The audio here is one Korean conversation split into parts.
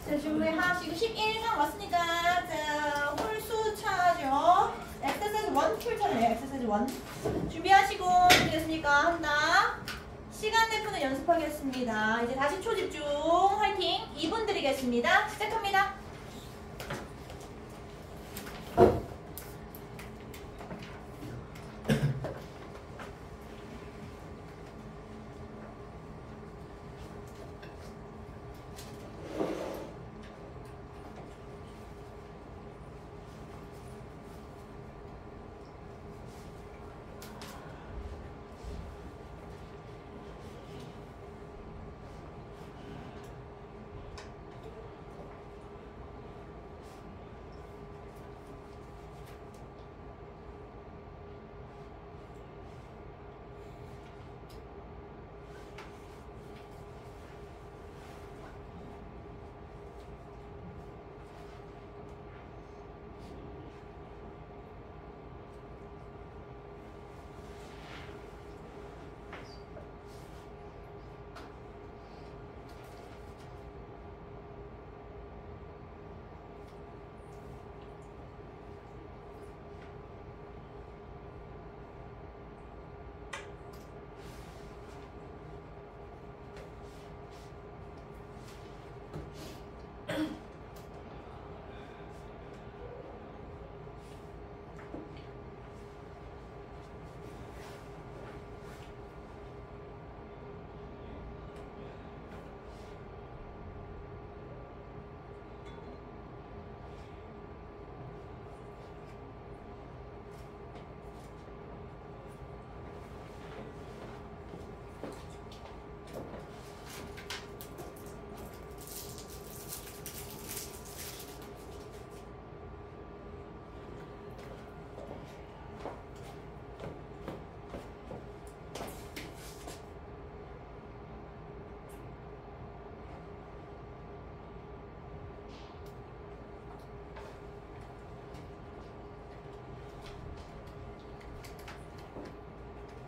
자, 준비하시고 11강 왔으니까 자, 홀수차죠. 엑서사이즈 1 킬터네요. 엑서사이즈 1. 준비하시고 준비됐습니까? 한다. 시간 내푸는 연습하겠습니다. 이제 다시 초집중. 화이팅. 2분 드리겠습니다. 시작합니다.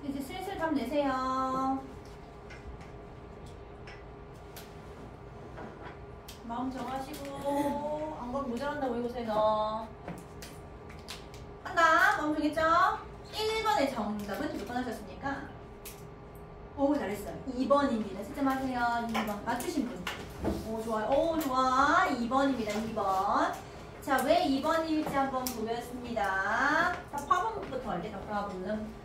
이제 슬슬 답 내세요. 마음 정하시고 안건 모자란다고 해보세요. 한다. 마음 정했죠? 1번의 정답은 몇 번 하셨습니까? 오, 잘했어요. 2번입니다. 채점하세요. 2번. 맞추신 분. 오, 좋아요. 오, 좋아. 2번입니다. 2번. 자, 왜 2번일지 한번 보겠습니다. 자, 파본부터 할게요. 파본.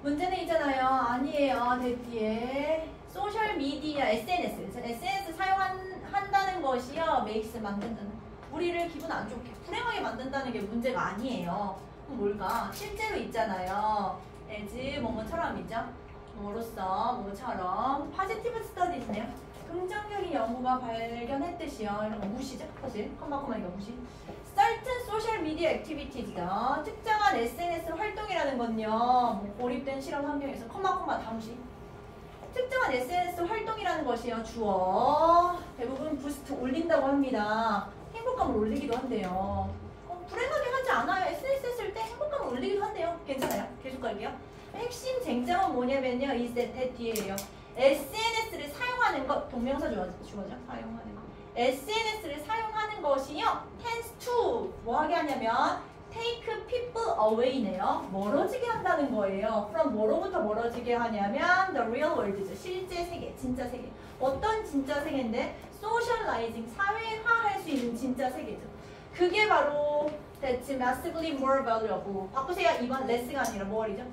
문제는 있잖아요. 아니에요. 대뒤에 소셜미디어, SNS 사용한다는 것이요. 메이크스 만든다는. 우리를 기분 안 좋게, 불행하게 만든다는 게 문제가 아니에요. 그럼 뭘까? 실제로 있잖아요. as 뭐뭐처럼 있죠? 뭐로써, 뭐처럼. 포지티브 스터디즈네요. 긍정적인 연구가 발견했듯이요. 이런 거 무시죠? 사실. 컴마컴마 이거 무시. certain social media activities죠. 특정한 SNS 활동이라는 건요. 뭐 고립된 실험 환경에서 컴마컴마 다 무시. 특정한 SNS 활동이라는 것이요. 주어. 대부분 부스트 올린다고 합니다. 행복감을 올리기도 한대요. 불행하게 하지 않아요. SNS 했을 때 행복감을 올리기도 한대요. 괜찮아요. 계속 갈게요. 핵심 쟁점은 뭐냐면요. 이 set 뒤에요. SNS를 사용하는 것, 동명사 주어죠. 사용하는 것. SNS를 사용하는 것이요. tends to 뭐 하게 하냐면 take people away네요. 멀어지게 한다는 거예요. from 뭐로부터 멀어지게 하냐면 the real world죠. 실제 세계, 진짜 세계. 어떤 진짜 세계인데 socializing, 사회화할 수 있는 진짜 세계죠. 그게 바로 that's massively more valuable. 바꾸세요. 이번 less가 아니라 more이죠.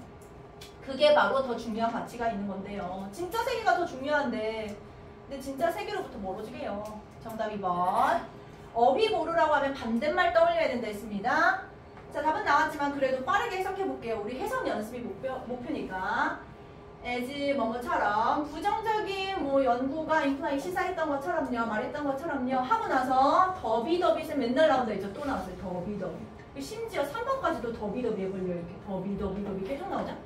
그게 바로 더 중요한 가치가 있는 건데요. 진짜 세계가 더 중요한데 근데 진짜 세계로부터 멀어지게 해요. 정답 2번. 업이 모르라고 하면 반대말 떠올려야 된다 했습니다. 자, 답은 나왔지만 그래도 빠르게 해석해 볼게요. 우리 해석 연습이 목표니까. as 뭐뭐처럼 부정적인 뭐 연구가 임플라이 시사했던 것처럼요. 말했던 것처럼요. 하고 나서 더비더빗은 맨날 나온다 했죠. 또 나왔어요. 더비더빗. 심지어 3번까지도 더비더비에 걸려 이렇게. 더비더빗 계속 나오죠.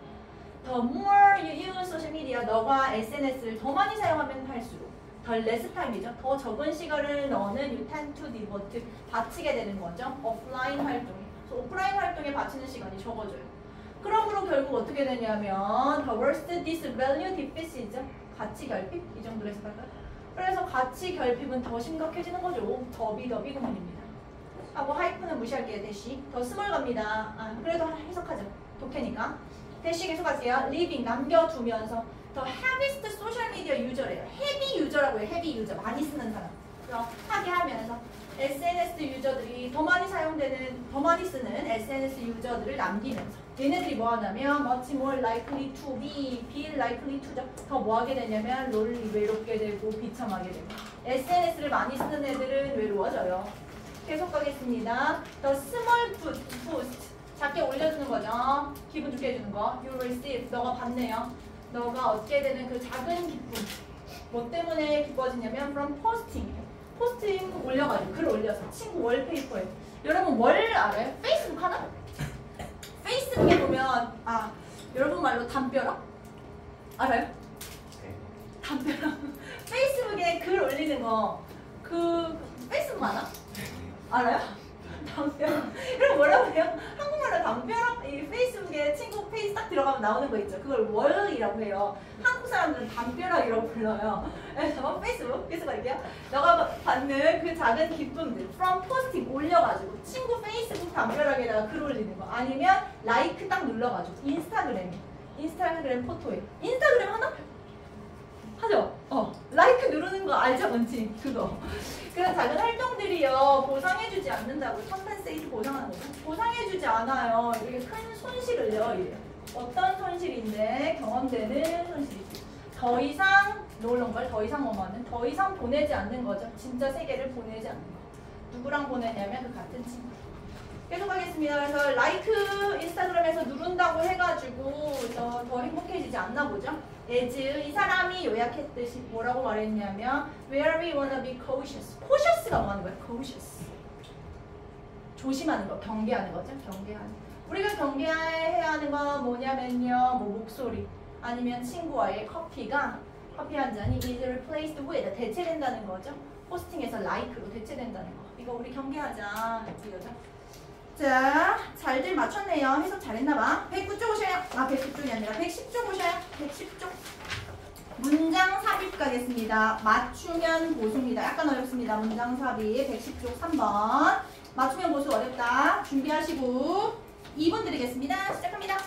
The more you use social media, 너가 SNS를 더 많이 사용하면 할수록 더 less time이죠. 더 적은 시간을 너는 you tend to devote, 바치게 되는 거죠. 오프라인 활동에. 그래서 오프라인 활동에 바치는 시간이 적어져요. 그러므로 결국 어떻게 되냐면 the worst this value deficit 가치 결핍 이 정도로 해석할까요? 그래서 가치 결핍은 더 심각해지는 거죠. 더비 구문입니다. 하고 하이프는 무시할게요. 대시 더 스몰 갑니다. 그래도 해석하죠. 독해니까 대시 계속하세요. living 남겨두면서 the heaviest social media user래요. 헤비 유저라고 해요. 헤비 유저 많이 쓰는 사람. 그래서 하게 하면서 SNS 유저들이 더 많이 쓰는 SNS 유저들을 남기면서 얘네들이 뭐 하냐면 much more likely to be likely to 더 뭐 하게 되냐면 롤리 외롭게 되고 비참하게 되고 SNS를 많이 쓰는 애들은 외로워져요. 계속 가겠습니다. The small boost 작게 올려주는 거죠. 기분 좋게 해주는 거. You receive 너가 받네요. 너가 얻게 되는 그 작은 기쁨 뭐 때문에 기뻐지냐면 from 포스팅 올려가지고 글 올려서 친구 월페이퍼에 여러분 뭘 알아요? 페이스북 하나? 페이스북에 보면 여러분 말로 담벼락? 알아요? 담벼락 페이스북에 글 올리는 거 그 페이스북 하나? 알아요? 담벼락 그럼 뭐라고 해요? 한국말로 담벼락 이 페이스북에 친구 페이스 딱 들어가면 나오는 거 있죠. 그걸 월이라고 해요. 한국 사람들은 담벼락이라고 불러요. 그래서 페이스북 계속 갈게요. 너가 받는 그 작은 기쁨들 from posting 올려가지고 친구 페이스북 담벼락에다가 글 올리는 거 아니면 라이크 딱 눌러가지고 인스타그램 포토에 인스타그램 하나? 하죠? 라이크 누르는 거 알죠? 뭔지 그거 그런 작은 활동들이요 보상해주지 않는다고 컴펜세이트 보상하는 거죠. 보상해주지 않아요. 이게 큰 손실을요. 이래요. 어떤 손실인데 경험되는 손실이지. 더 이상 노롱걸 더 이상 뭐하는 더 이상 보내지 않는 거죠. 진짜 세계를 보내지 않는 거. 누구랑 보내냐면 그 같은 친구. 계속 하겠습니다. 그래서 라이크 인스타그램에서 누른다고 해가지고 더 행복해지지 않나 보죠. as 이 사람이 요약했듯이 뭐라고 말했냐면 where we wanna be cautious. cautious가 뭐 하는 거예요? cautious. 조심하는 거, 경계하는 거죠. 경계하는. 우리가 경계해야 하는 건 뭐냐면요. 뭐 목소리 아니면 친구와의 커피 한 잔이 is replaced with 대체된다는 거죠. 포스팅에서 like로 대체된다는 거. 이거 우리 경계하자. 이거죠. 자, 잘들 맞췄네요. 해석 잘했나봐. 109쪽 오셔요. 109쪽이 아니라 110쪽 오셔요. 110쪽. 문장 삽입 가겠습니다. 맞추면 보수입니다. 약간 어렵습니다. 문장 삽입 110쪽 3번. 맞추면 보수 어렵다. 준비하시고 2분 드리겠습니다. 시작합니다.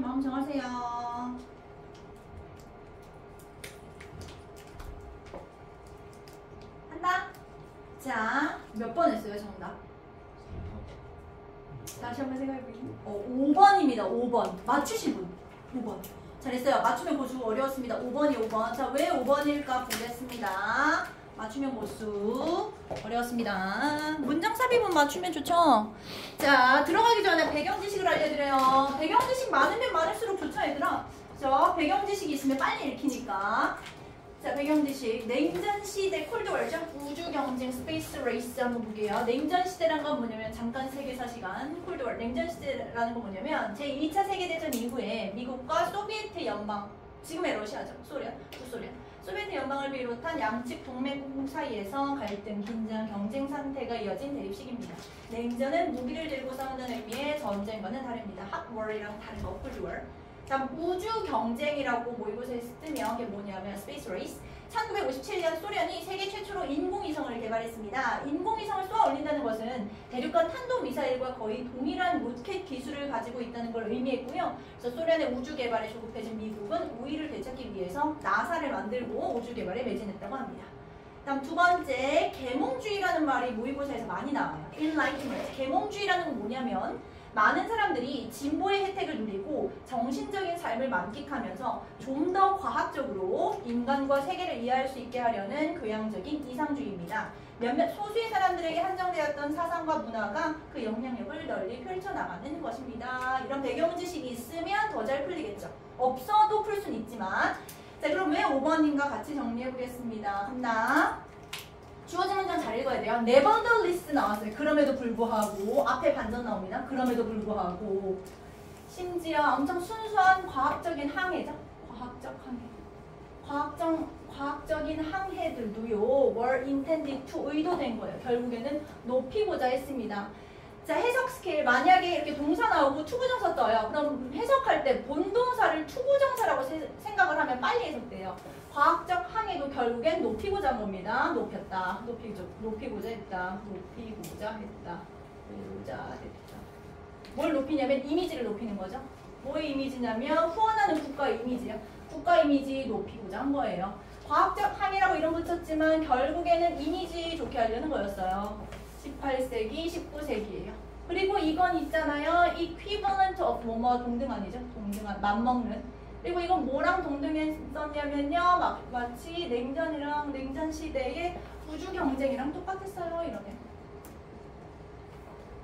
앞에 마음 정하세요. 한다. 자, 몇 번 했어요, 정답? 다시 한번 생각해보세요. 5번입니다. 5번. 맞추신 분. 5번. 잘했어요. 맞추면 보수 어려웠습니다. 5번이 5번. 자, 왜 5번일까 보겠습니다. 맞추면 보수 어려웠습니다. 문장 삽입은 맞추면 좋죠? 자, 들어가기 전에 배경 지식을 알려드려요. 배경 지식 많으면 많을수록 좋죠, 얘들아? 자, 배경 지식이 있으면 빨리 읽히니까. 자, 배경 지식. 냉전 시대 콜드월죠? 우주 경쟁 스페이스 레이스 한번 볼게요. 냉전 시대란 건 뭐냐면 잠깐 세계사 시간 콜드월. 냉전 시대라는 건 뭐냐면 제2차 세계대전 이후에 미국과 소비에트 연방, 지금의 러시아죠. 소련, 북소련. 소비에트 연방을 비롯한 양측 동맹국 사이에서 갈등, 긴장, 경쟁 상태가 이어진 대립식입니다. 냉전은 무기를 들고 싸운다는 의미의 전쟁과는 다릅니다. 핫월이랑 다른 거, 콜드월. 자, 우주 경쟁이라고 모의고사에 쓰면 그게 뭐냐면 스페이스 레이스. 1957년 소련이 세계 최초로 인공위성을 개발했습니다. 인공위성을 쏘아 올린다는 것은 대륙간 탄도미사일과 거의 동일한 로켓 기술을 가지고 있다는 걸 의미했고요. 그래서 소련의 우주 개발에 조급해진 미국은 우위를 되찾기 위해서 나사를 만들고 우주 개발에 매진했다고 합니다. 다음 두 번째, 계몽주의라는 말이 모의고사에서 많이 나와요. Enlightenment. 계몽주의라는 건 뭐냐면 많은 사람들이 진보의 혜택을 누리고 정신적인 삶을 만끽하면서 좀 더 과학적으로 인간과 세계를 이해할 수 있게 하려는 교양적인 이상주의입니다. 몇몇 소수의 사람들에게 한정되었던 사상과 문화가 그 영향력을 널리 펼쳐나가는 것입니다. 이런 배경 지식이 있으면 더 잘 풀리겠죠. 없어도 풀 수는 있지만. 자, 그럼 왜 5번인가 같이 정리해 보겠습니다. 간다. 주어진 문장 잘 읽어야 돼요. nevertheless 나왔어요. 그럼에도 불구하고. 앞에 반전 나옵니다. 그럼에도 불구하고. 심지어 엄청 순수한 과학적인 항해죠. 과학적 항해. 과학적인 항해들도요. were intended to 의도된 거예요. 결국에는 높이고자 했습니다. 자, 해석 스케일. 만약에 이렇게 동사 나오고 투부정사 떠요. 그럼 해석할 때 본동사를 투부정사라고 생각을 하면 빨리 해석돼요. 과학적 항해도 결국엔 높이고자 한 겁니다. 높였다. 높이고자 했다. 뭘 높이냐면 이미지를 높이는 거죠. 뭐의 이미지냐면 후원하는 국가 이미지요. 국가 이미지 높이고자 한 거예요. 과학적 항해라고 이름 붙였지만 결국에는 이미지 좋게 하려는 거였어요. 18세기, 19세기예요. 그리고 이건 있잖아요. equivalent of 뭐뭐 동등한이죠. 동등한, 맞먹는. 그리고 이건 뭐랑 동등했었냐면요. 마치 냉전이랑 냉전 시대의 우주 경쟁이랑 똑같았어요. 이러면.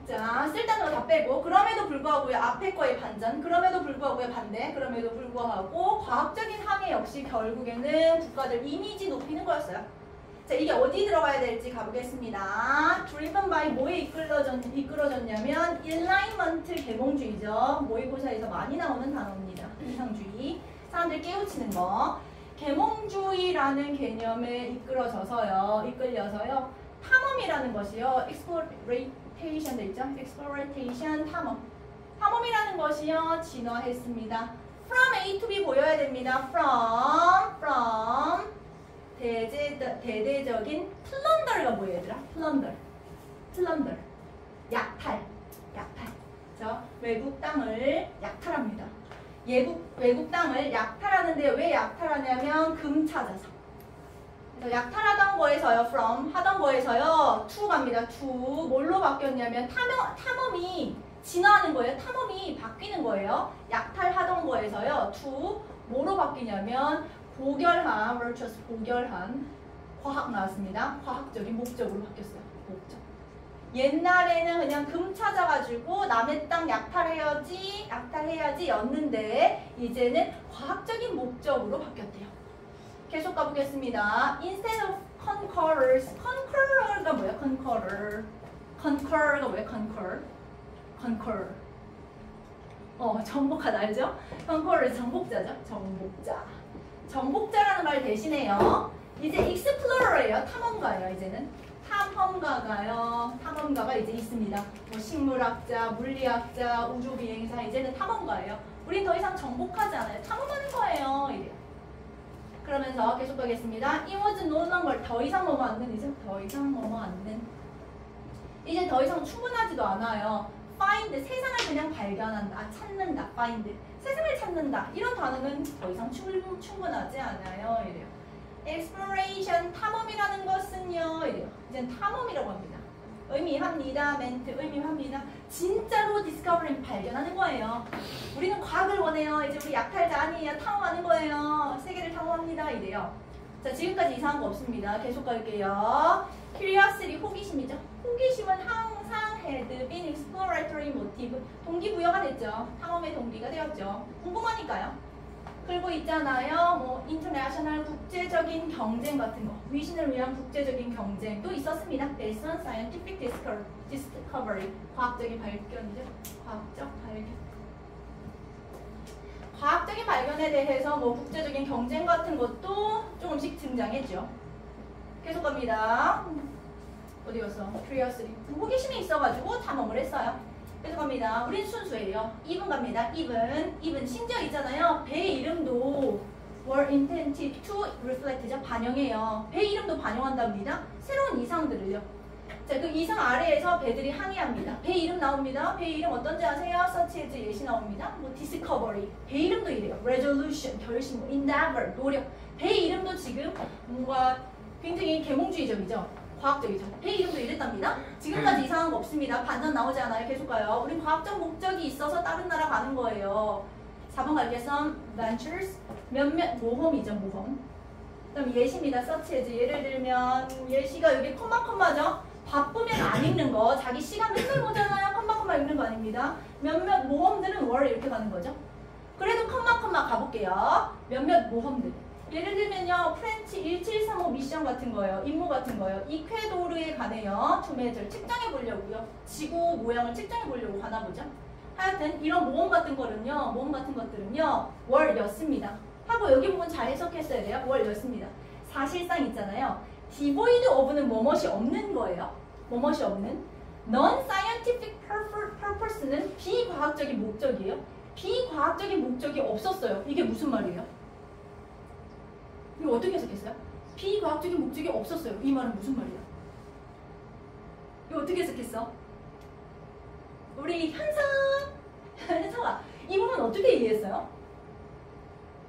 자, 쓸데없는 거 다 빼고 그럼에도 불구하고요. 앞에 거의 반전. 그럼에도 불구하고의 반대. 그럼에도 불구하고 과학적인 항해 역시 결국에는 국가들 이미지 높이는 거였어요. 자, 이게 어디 들어가야 될지 가보겠습니다. driven by 뭐에 이끌어졌냐면 alignment 계몽주의죠. 모의고사에서 많이 나오는 단어입니다. 이상주의. 사람들 깨우치는 거. 계몽주의라는 개념에 이끌려서요. 탐험이라는 것이요. exploration 돼 있죠? exploitation 탐험. 탐험이라는 것이요. 진화했습니다. from A to B 보여야 됩니다. from 대대적인 플런더가 뭐예요, 얘들아? 플런더. 약탈. 자, 외국 땅을 약탈합니다. 외국 땅을 약탈하는데 왜 약탈하냐면 금 찾아서. 그래서 약탈하던 거에서요, from 하던 거에서요, to 갑니다. to 뭘로 바뀌었냐면 탐험이 진화하는 거예요. 탐험이 바뀌는 거예요. 약탈하던 거에서요, to 뭐로 바뀌냐면 고결한, virtuous 고결한 과학 나왔습니다. 과학적인 목적으로 바뀌었어요. 목적. 옛날에는 그냥 금 찾아가지고 남의 땅 약탈해야지 였는데 이제는 과학적인 목적으로 바뀌었대요. 계속 가보겠습니다. Instead of conquerors. conqueror가 뭐야? conqueror가 뭐야? conquer. 정복하다 알죠? conqueror 정복자죠? 정복자라는 말 대신에요. 이제 explorer예요. 탐험가예요. 이제는 탐험가가 이제 있습니다. 뭐 식물학자, 물리학자, 우주비행사 이제는 탐험가예요. 우린 더 이상 정복하지 않아요. 탐험하는 거예요. 이래요. 그러면서 계속 가겠습니다. It was no longer 더 이상 뭐뭐 않는 이제 더 이상 충분하지도 않아요. find 세상을 그냥 발견한다. 찾는다. find 세상을 찾는다. 이런 단어는 더 이상 충분하지 않아요. 이래요. exploration, 탐험이라는 것은요. 이래요. 이제 탐험이라고 합니다. 의미합니다. 멘트 의미합니다. 진짜로 디스커버링 발견하는 거예요. 우리는 과학을 원해요. 이제 우리 약탈자 아니에요. 탐험하는 거예요. 세계를 탐험합니다. 이래요. 자, 지금까지 이상한 거 없습니다. 계속 갈게요. curiosity, 호기심이죠. 호기심은 항상 had been exploratory motive, 동기부여가 됐죠. 탐험의 동기가 되었죠. 궁금하니까요. 그리고 있잖아요. 뭐 international, 국제적인 경쟁 같은 거, 위신을 위한 국제적인 경쟁도 있었습니다. Based on scientific discovery, 과학적인 발견이죠. 과학적 발견. 과학적인 발견에 대해서 뭐 국제적인 경쟁 같은 것도 조금씩 등장했죠. 계속 갑니다. 어디 갔어? curiosity. 호기심이 있어가지고 탐험을 했어요. 계속 갑니다. 우린 순수예요. even 갑니다. even 심지어 있잖아요. 배의 이름도 were intended to reflect죠. 반영해요. 배 이름도 반영한답니다. 새로운 이상들을요. 자, 그 이상 아래에서 배들이 항해합니다. 배 이름 나옵니다. 배 이름 어떤지 아세요? such as 예시 나옵니다. 뭐 discovery. 배 이름도 이래요. resolution, 결심, 뭐 endeavor, 노력. 배 이름도 지금 뭔가 굉장히 계몽주의적이죠. 과학적이죠. 배 이름도 이랬답니다. 지금까지 이상한 거 없습니다. 반전 나오지 않아요. 계속 가요. 우린 과학적 목적이 있어서 다른 나라 가는 거예요. 4번 갈게. some ventures. 몇몇 모험이죠. 모험. 그다음 예시입니다. such as. 예를 들면 예시가 여기 컴마죠. 바쁘면 안 읽는 거. 자기 시간 맨날 보잖아요. 컴마 읽는 거 아닙니다. 몇몇 모험들은 were 이렇게 가는 거죠. 그래도 컴마 가볼게요. 몇몇 모험들. 예를 들면요, 프렌치 1735 미션 같은 거예요. 임무 같은 거예요. 이퀘도르에 가네요. 투메절 측정해 보려고요. 지구 모양을 측정해 보려고 가나 보죠. 하여튼 이런 모험 같은 것들은요, 월였습니다. 하고 여기 부분 잘 해석했어야 돼요. 월였습니다. 사실상 있잖아요. devoid of는 뭐뭇이 없는 거예요. 뭐뭇이 없는. non-scientific purpose는 비과학적인 목적이에요. 비과학적인 목적이 없었어요. 이게 무슨 말이에요? 이거 어떻게 해석했어요? 비과학적인 목적이 없었어요. 이 말은 무슨 말이야? 이거 어떻게 해석했어? 우리 현성아, 이 부분 어떻게 이해했어요?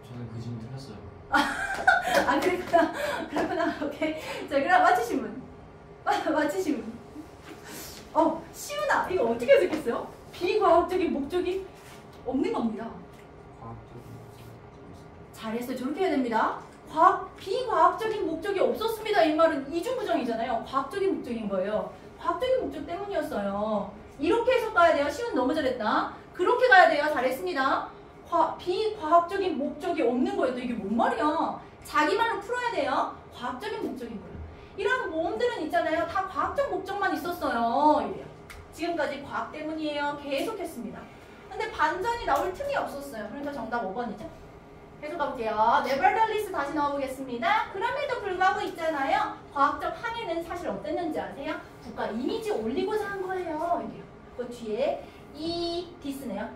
저는 그 질문 틀렸어요. 아, 그렇구나. 오케이. 자, 그럼 맞히신 분. 시은아, 이거 어떻게 해석했어요? 비과학적인 목적이 없는 겁니다. 잘했어요. 저렇게 해야 됩니다. 비과학적인 목적이 없었습니다. 이 말은 이중부정이잖아요. 과학적인 목적인 거예요. 과학적인 목적 때문이었어요. 이렇게 해서 가야 돼요. 시은 너무 잘했다. 그렇게 가야 돼요. 잘했습니다. 비과학적인 목적이 없는 거예요. 또 이게 뭔 말이야? 자기 말로 풀어야 돼요. 과학적인 목적인 거예요. 이런 모험들은 있잖아요. 다 과학적 목적만 있었어요. 이래요. 지금까지 과학 때문이에요. 계속했습니다. 근데 반전이 나올 틈이 없었어요. 그러니까 정답 5번이죠. 계속 가볼게요. nevertheless 다시 넣어보겠습니다. 그럼에도 불구하고 있잖아요. 과학적 항해는 사실 어땠는지 아세요? 국가 이미지 올리고자 한 거예요. 이게요. 그 뒤에 this네요.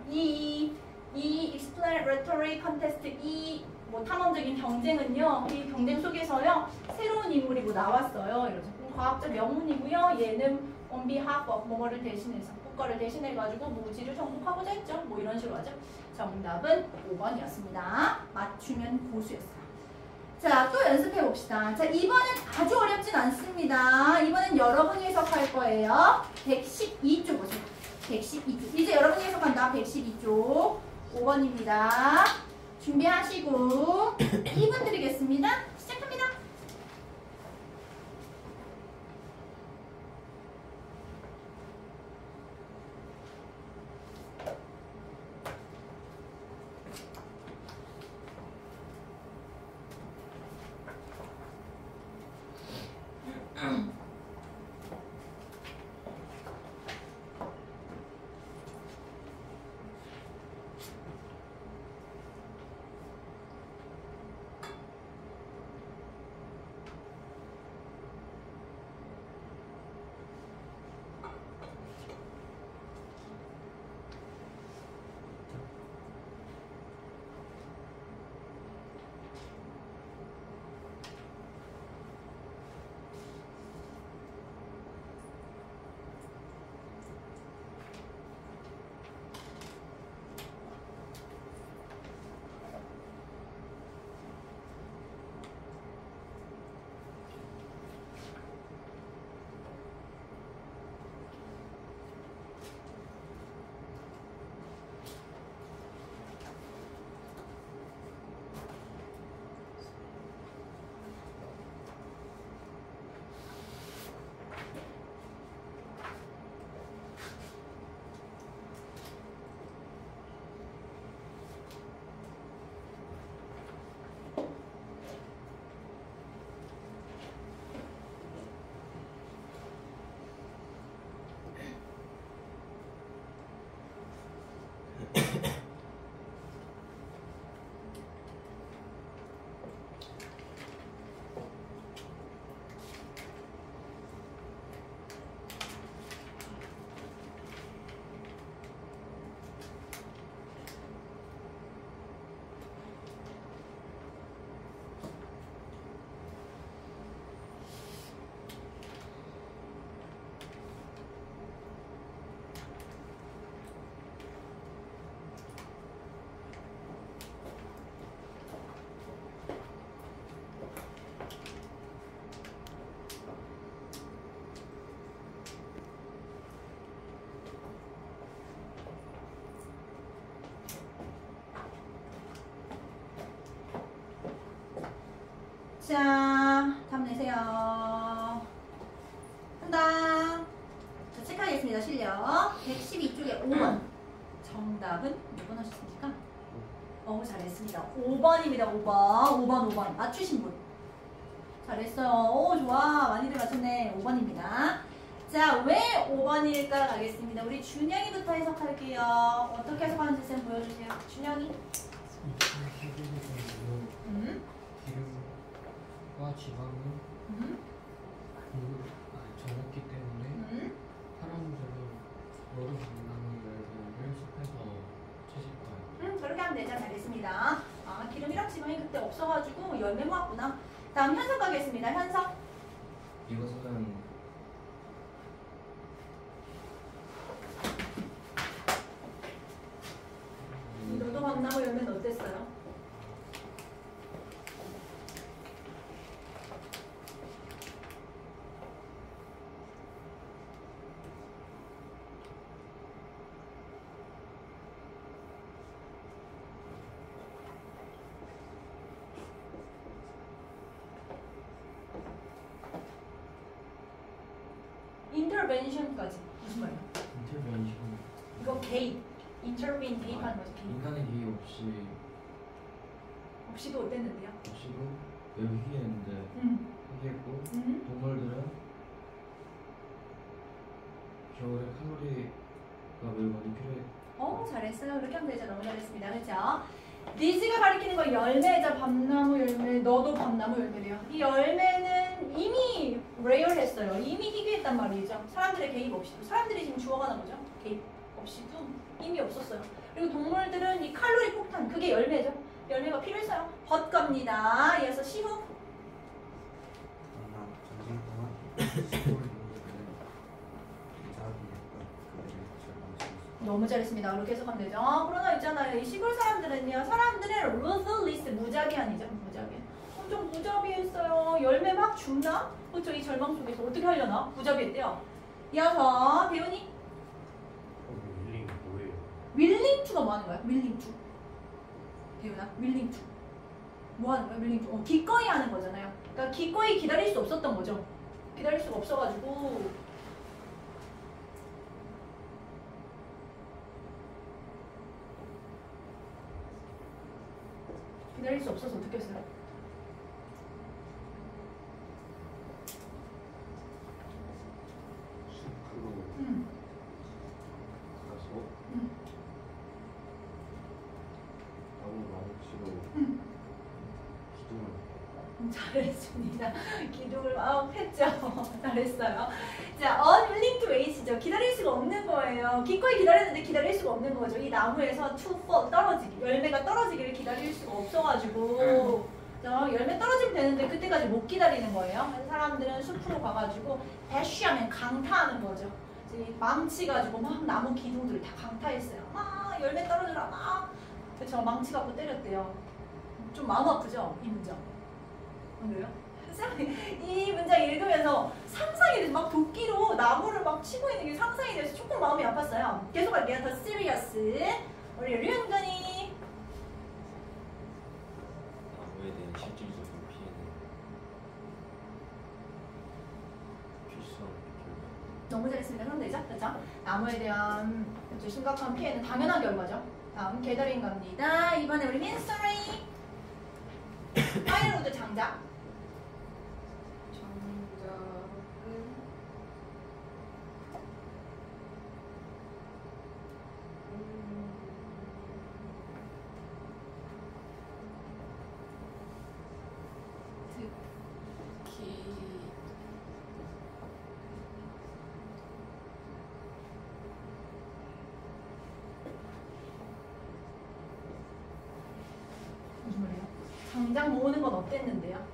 exploratory contest, 뭐 탐험적인 경쟁은요. 이 경쟁 속에서요. 새로운 인물이 뭐 나왔어요. 이러죠. 과학적 명문이고요. 얘는 on behalf of 뭐를 대신해서 국가를 대신해가지고 무지를 정복하고자 했죠. 뭐 이런 식으로 하죠. 정답은 5번이었습니다. 맞추면 고수였어요. 자, 또 연습해 봅시다. 자, 이번엔 아주 어렵진 않습니다. 이번엔 여러분이 해석할 거예요. 112쪽 보세요. 112쪽. 이제 여러분이 해석한다. 112쪽. 5번입니다. 준비하시고 2분 드리겠습니다. 시작합니다. 자, 답 내세요. 한다. 자, 체크하겠습니다. 실력. 112쪽에 5번. 정답은 몇 번 하셨습니까? 잘했습니다. 5번입니다. 5번. 맞추신 분. 잘했어요. 오, 좋아. 많이들 맞췄네. 5번입니다. 자, 왜 5번일까 가겠습니다. 우리 준영이부터 해석할게요. 어떻게 해석하는지 쌤 보여주세요. 준영이. 기름과 지방은 적었기 때문에 사람들은 너도 건강을 열매를 숲에서 채실 거예요. 그렇게 하면 되죠. 잘했습니다. 기름이랑 지방이 그때 없어가지고 열매 모았구나. 다음 현석 가겠습니다. 현석. 이것은 너도 밤나무 열매는 어땠어요? 인터벤션까지 무슨 말이야? 인터벤션. 이거 개입. 인터벤 개입하는 거죠. 개입. 인간의 개입 없이도 어땠는데요? 없이도 매우 희귀했는데 희귀했고 동물들은 겨울에 칼로리가 매우 많이 필요해. 잘했어요. 그렇게 하면 되죠. 너무 잘했습니다. 그렇죠? 니즈가 가리키는 거 열매죠. 밤나무 열매. 너도 밤나무 열매래요. 이 열매는 이미 레어했어요. 이미 희귀했단 말이죠. 사람들의 개입 없이도. 사람들이 지금 주어가는 거죠. 개입 없이도 이미 없었어요. 그리고 동물들은 이 칼로리 폭탄, 그게 열매죠. 열매가 필요했어요. 벗갑니다. 이어서 시후. 전쟁 동안 시골 인물들은 너무 잘했습니다. 그렇게 해석하면 되죠. 그러나 있잖아요. 이 시골 사람들은요. 사람들의 ruthless, 무자비한이죠. 무자비한. 좀 무자비했어요. 열매 막 줍나? 그렇죠. 이 절망 속에서 어떻게 하려나? 무자비했대요. 이어서 배우니. 윌링 뭐예요? 윌링투가 뭐 하는 거야? 윌링투. 배우나? 윌링투. 뭐 하는 거야? 윌링투. 기꺼이 하는 거잖아요. 그러니까 기꺼이 기다릴 수 없었던 거죠. 기다릴 수가 없어가지고. 기다릴 수 없어서 어떻게 했어요? 숲으로 가서 나무 망치로 기둥을 잘했습니다. 기둥을 막 폈죠. 잘했어요. 자, unwilling to wait죠. 기다릴 수가 없는 거예요. 기꺼이 기다렸는데 기다릴 수가 없는 거죠. 이 나무에서 to fall, 떨어지기, 열매가 떨어지기를 기다릴 수가 없어가지고 열매 떨어지면 되는데 그때까지 못 기다리는 거예요. 그래서 사람들은 숲으로 가가지고 대쉬하면 강타하는 거죠. 이제 망치 가지고 막 나무 기둥들을 다 강타했어요. 막 열매 떨어져라 막. 그쵸, 망치 갖고 때렸대요. 좀 마음 아프죠? 이 문장. 왜요? 이 문장 읽으면서 상상이 돼서 막 도끼로 나무를 막 치고 있는 게 상상이 돼서 조금 마음이 아팠어요. 계속 할게요. 더 시리어스. 우리 류현근이. 나무에 대한 실질적인 피해는 필수한 결과. 너무 잘했습니다. 그럼 되죠? 그렇죠? 나무에 대한 심각한 피해는 당연한 결과죠. 다음 게더링 갑니다. 이번에 우리 민스토리. 파이어우드 장작. 무슨 말이에요? 장작 모으는 건 어땠는데요?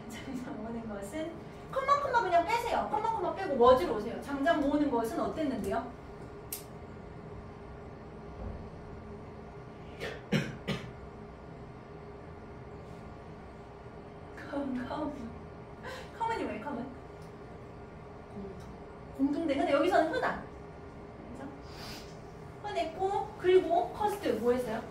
장작 모으는 것은 컴마 그냥 빼세요. 컴마 빼고 뭐지로 오세요. 장작 모으는 것은 어땠는데요? 커먼이 뭐예요? 커먼? 공통된. 근데 여기서는 흔한. 그죠? 흔했고 그리고 커스트 뭐 했어요?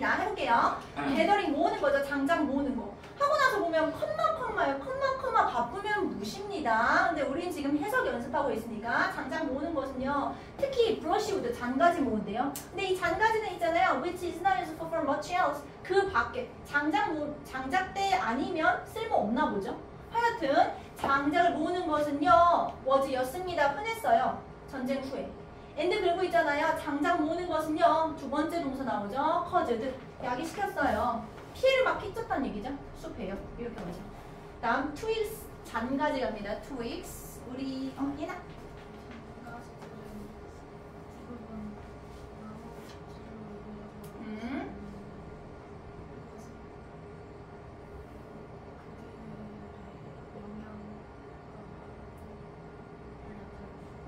있습니다. 해볼게요. 게더링 모으는 거죠. 장장 모으는 거. 하고 나서 보면 컴마요. 컴마 바쁘면 무십니다. 근데 우린 지금 해석 연습하고 있으니까 장장 모으는 것은요. 특히 브러쉬우드 잔가지 모은대요. 근데 이 잔가지는 있잖아요. Which is not useful for much else. 그 밖에 장작대 아니면 쓸모 없나 보죠. 하여튼 장작을 모으는 것은요. was였습니다. 흔했어요. 전쟁 후에. 엔드 긁고 있잖아요. 장작 모으는 것은요. 두 번째 동사 나오죠. caused. 야기시켰어요. 피해를 막 끼쳤다는 얘기죠. 숲에요. 이렇게 보죠. 다음 twigs. 잔가지 갑니다. twigs. 우리 얘나.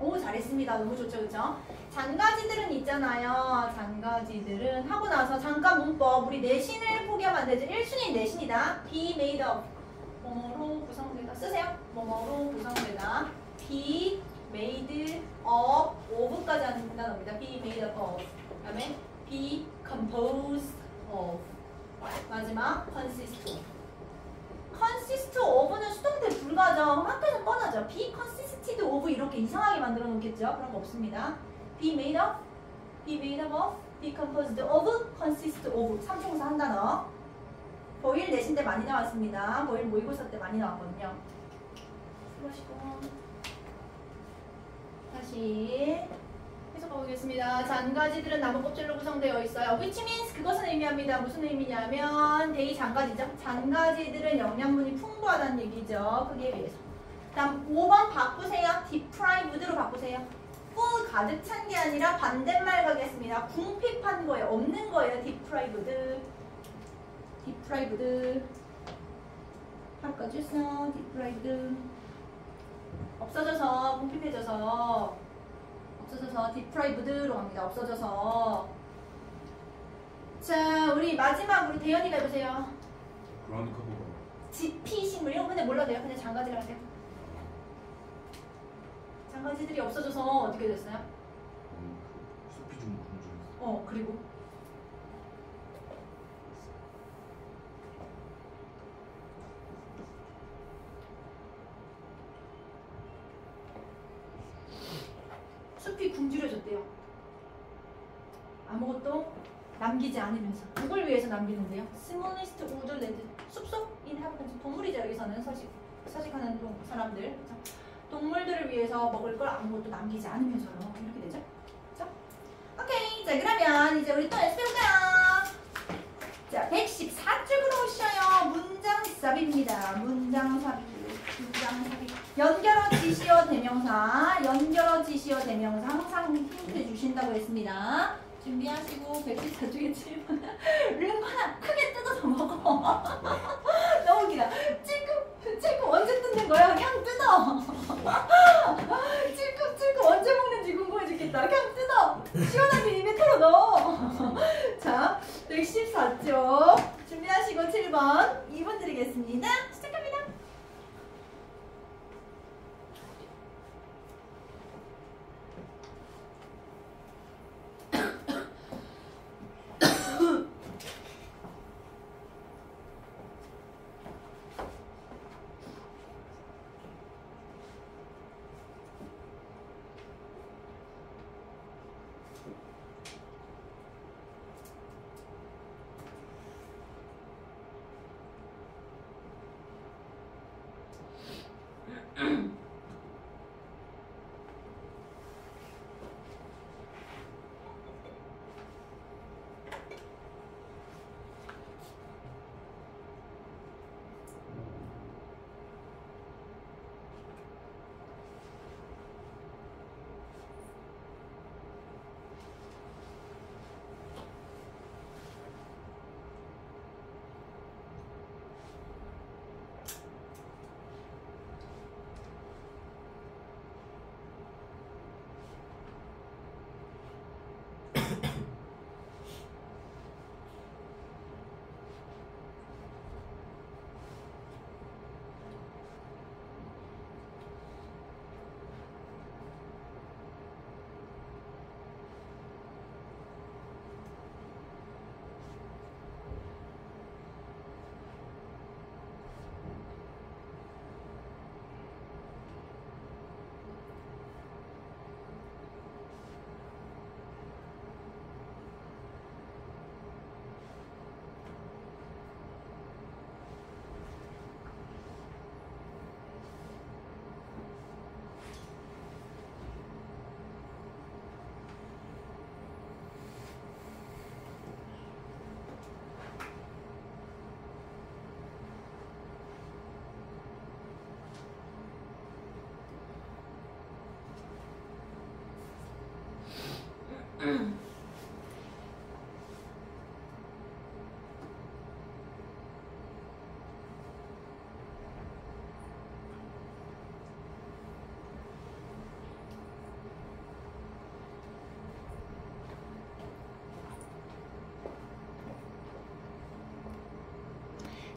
오 잘했습니다. 너무 좋죠. 그죠? 잔가지들은 있잖아요. 잔가지들은 하고 나서 잠깐 문법 우리 내신을 포기하면 안 되죠. 1순위 내신이다. be made of 뭐뭐로 구성되다. 쓰세요. 뭐뭐로 구성되다. be made of까지 하는 단어입니다. be made of. 그 다음에 be composed of. 마지막 consist of. consist of는 수동태 불가죠. 학교에서 뻔하죠. be consisted of 이렇게 이상하게 만들어 놓겠죠. 그런 거 없습니다. be made of, be made of, be composed of, consist of. 3총사 한 단어. 보일 내신 때 많이 나왔습니다. 보일 모의고사 때 많이 나왔거든요. 수고하시고 다시 해석해 보겠습니다. 잔가지들은 나무 껍질로 구성되어 있어요. Which means 그것은 의미합니다. 무슨 의미냐면 대이 잔가지죠. 잔가지들은 영양분이 풍부하다는 얘기죠. 크기에 비해서. 다음 5번 바꾸세요. deprived로 바꾸세요. full 가득 찬 게 아니라 반대말 가겠습니다. 궁핍한 거예요. 없는 거예요. deprived. 바꿔주세요. deprived. 없어져서 궁핍해져서 deprived로 갑니다. 없어져서. 자, 우리 마지막 우리 대현이가 해보세요. 그라운드 커버가 지피식물 이런 거 근데 몰라도 돼요. 그냥 장가지를 할게요. 장가지들이 없어져서 어떻게 됐어요? 숲이 좀 굶주렸어. 그리고 숲이 굶주려졌대요. 아무것도 남기지 않으면서. 누굴 위해서 남기는데요? 스몰리스트 우드랜드. 숲속 인하비턴트. 동물이죠. 여기서는 서식하는 사람들. 그렇죠? 동물들을 위해서 먹을 걸 아무것도 남기지 않으면서요. 이렇게 되죠? 그렇죠? 오케이. 자 그러면 이제 우리 또 연습해 볼까요? 자 114쪽으로 오셔요. 문장 삽입니다. 문장 삽입. 연결어 지시어 대명사. 연결어 지시어 대명사 항상 힌트 주신다고 했습니다. 준비하시고 114쪽에 질문. 링하나 크게 뜯어서 먹어. 너무 웃기다. 찔끔 언제 뜯는 거야? 그냥 뜯어. 찔끔 언제 먹는지 궁금해 죽겠다. 그냥 뜯어. 시원하게 입에 털어 넣어. 자 114쪽 준비하시고 7번 2번 드리겠습니다. 시작합니다.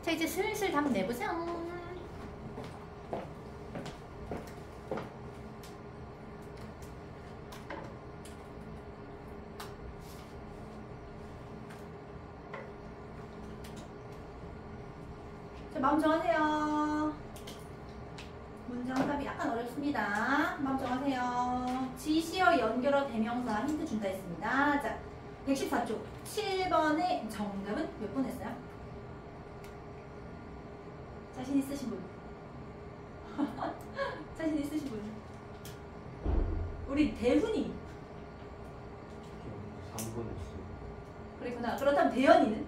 자, 이제 슬슬 답 내보세요. 자, 마음 정하세요. 문장답이 약간 어렵습니다. 마음 정하세요. 지시어 연결어 대명사 힌트 준다 했습니다. 자, 114쪽 7번의 정답은 몇 번 했어요? 자신 있으신 분? 자신 있으신 분? 우리 대훈이 3번 했어요. 그랬구나. 그렇다면 대현이는?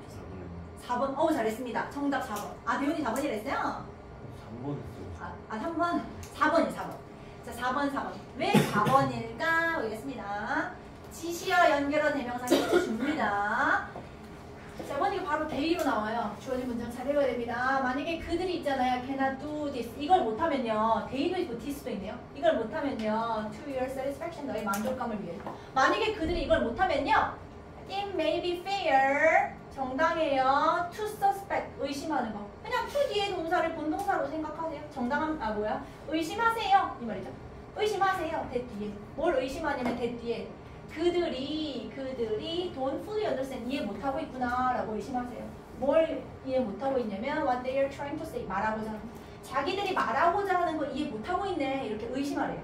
저 4번에 4번. 어우, 잘했습니다. 정답 4번. 아, 대훈이 4번이랬어요? 3번 했어요. 3번? 4번이 4번. 자, 4번. 왜 4번일까? 보겠습니다. 지시어 연결어 대명사 힌트 줍니다. 자, 이번 이거 바로 대의로 나와요. 주어진 문장 잘 읽어야 됩니다. 만약에 그들이 있잖아요. cannot do this. 이걸 못하면요. they도 있고 this도 있네요. 이걸 못하면요. to your satisfaction. 너의 만족감을 위해. 만약에 그들이 이걸 못하면요. it may be fair. 정당해요. to suspect. 의심하는 거. 그냥 to 뒤에 동사를 본동사로 생각하세요. 정당한, 의심하세요. 이 말이죠. 의심하세요. 대 뒤에. 뭘 의심하냐면 대 뒤에. 그들이 don't fully understand. 이해 못하고 있구나 라고 의심하세요. 뭘 이해 못하고 있냐면 what they are trying to say. 말하고자 하는 거. 자기들이 말하고자 하는 거 이해 못하고 있네. 이렇게 의심하래요.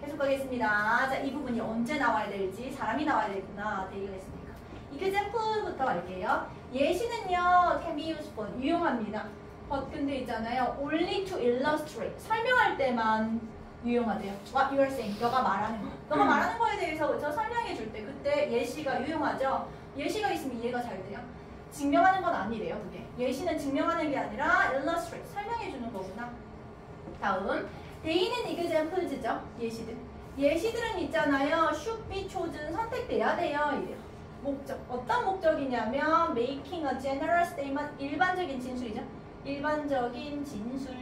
계속 가겠습니다. 자, 이 부분이 언제 나와야 될지 사람이 나와야 되구나. 대의가 있으니까. example부터 갈게요. 예시는요. can be useful. 유용합니다. 근데 있잖아요. only to illustrate. 설명할 때만 유용하대요. What you are saying. 너가 말하는 거. 너가 말하는 거에 대해서 저 설명해 줄 때 그때 예시가 유용하죠. 예시가 있으면 이해가 잘 돼요. 증명하는 건 아니래요. 그게. 예시는 증명하는 게 아니라 illustrate. 설명해 주는 거구나. 다음. They는 examples죠. 예시들. 예시들은 있잖아요. should be chosen. 선택돼야 돼요. 이래요. 목적. 어떤 목적이냐면 making a general statement. 일반적인 진술이죠. 일반적인 진술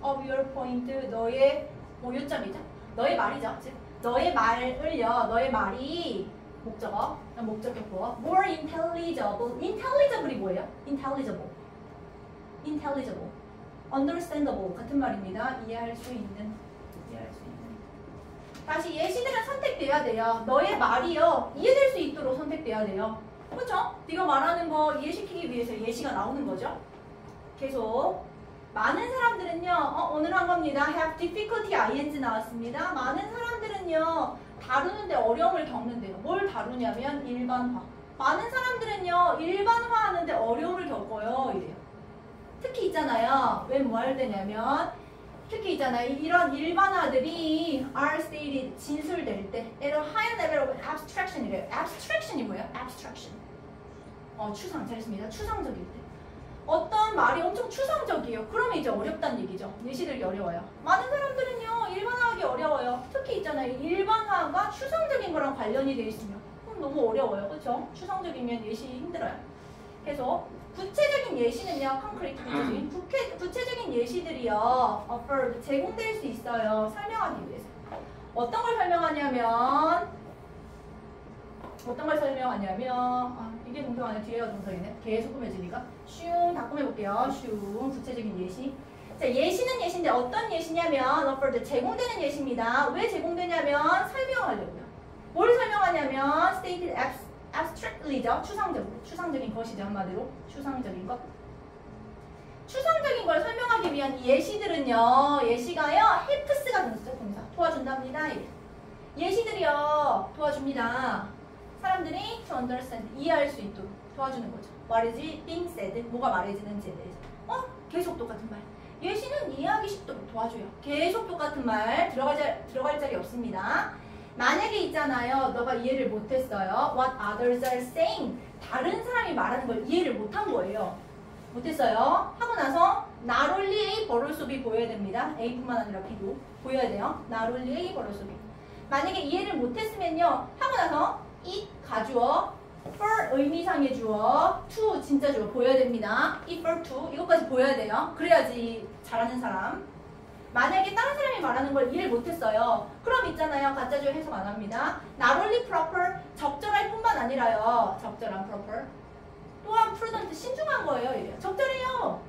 of your point. 너의 요점이죠. 너의 말이죠. 즉 너의 말을요. 너의 말이 목적어. 목적격보. more intelligible. intelligible이 뭐예요? intelligible. understandable 같은 말입니다. 이해할 수 있는. 다시 예시들은 선택돼야 돼요. 너의 말이요. 이해될 수 있도록 선택돼야 돼요. 그렇죠? 네가 말하는 거 이해시키기 위해서 예시가 나오는 거죠. 계속. 많은 사람들은요. 오늘 한 겁니다. have difficulty ing 나왔습니다. 많은 사람들은요. 다루는데 어려움을 겪는데요. 뭘 다루냐면 일반화. 많은 사람들은요. 일반화하는데 어려움을 겪어요. 이래요. 특히 있잖아요. 왜 뭐 할 때냐면 특히 있잖아요. 이런 일반화들이 are stated 진술될 때 at a high level of abstraction이래요. abstraction이 뭐예요? abstraction. 추상. 잘했습니다. 추상적일 때. 어떤 말이 엄청 추상적이에요. 그러면 이제 어렵다는 얘기죠. 예시들이 어려워요. 많은 사람들은요. 일반화하기 어려워요. 특히 있잖아요. 일반화가 추상적인 거랑 관련이 돼 있으면 그럼 너무 어려워요. 그렇죠? 추상적이면 예시 힘들어요. 계속 구체적인 예시는요. concrete 구체적인 예시들이요. offered 제공될 수 있어요. 설명하기 위해서. 어떤 걸 설명하냐면 이게 동사 아니라 뒤에가 동사이네. 계속 꾸며지니까 슝 다 꾸며볼게요. 슝 구체적인 예시. 자, 예시는 예시인데 어떤 예시냐면 offered 제공되는 예시입니다. 왜 제공되냐면 설명하려고요. 뭘 설명하냐면 stated abstractly죠. 추상적인 것이죠. 한마디로 추상적인 것. 추상적인 걸 설명하기 위한 이 예시들은요. 예시가요. helps가 동사 도와준답니다. 예시들이요. 도와줍니다. 사람들이 to understand, 이해할 수 있도록 도와주는 거죠. What is being said? 뭐가 말해지는지에 대해서. 계속 똑같은 말. 예시는 이해하기 쉽도록 도와줘요. 계속 똑같은 말. 들어갈 자리 없습니다. 만약에 있잖아요. 너가 이해를 못했어요. What others are saying. 다른 사람이 말하는 걸 이해를 못한 거예요. 못했어요. 하고 나서 not only A, but also B 보여야 됩니다. A뿐만 아니라 B도 보여야 돼요. not only A, but also B. 만약에 이해를 못했으면요. 하고 나서 it 가주어, for 의미상의 주어, to 진짜 주어 보여야 됩니다. it for to 이것까지 보여야 돼요. 그래야지 잘하는 사람. 만약에 다른 사람이 말하는 걸 이해를 못했어요. 그럼 있잖아요. 가짜주어 해석 안 합니다. not only proper 적절할 뿐만 아니라요. 적절한 proper 또한 prudent 신중한 거예요. 이래요. 적절해요.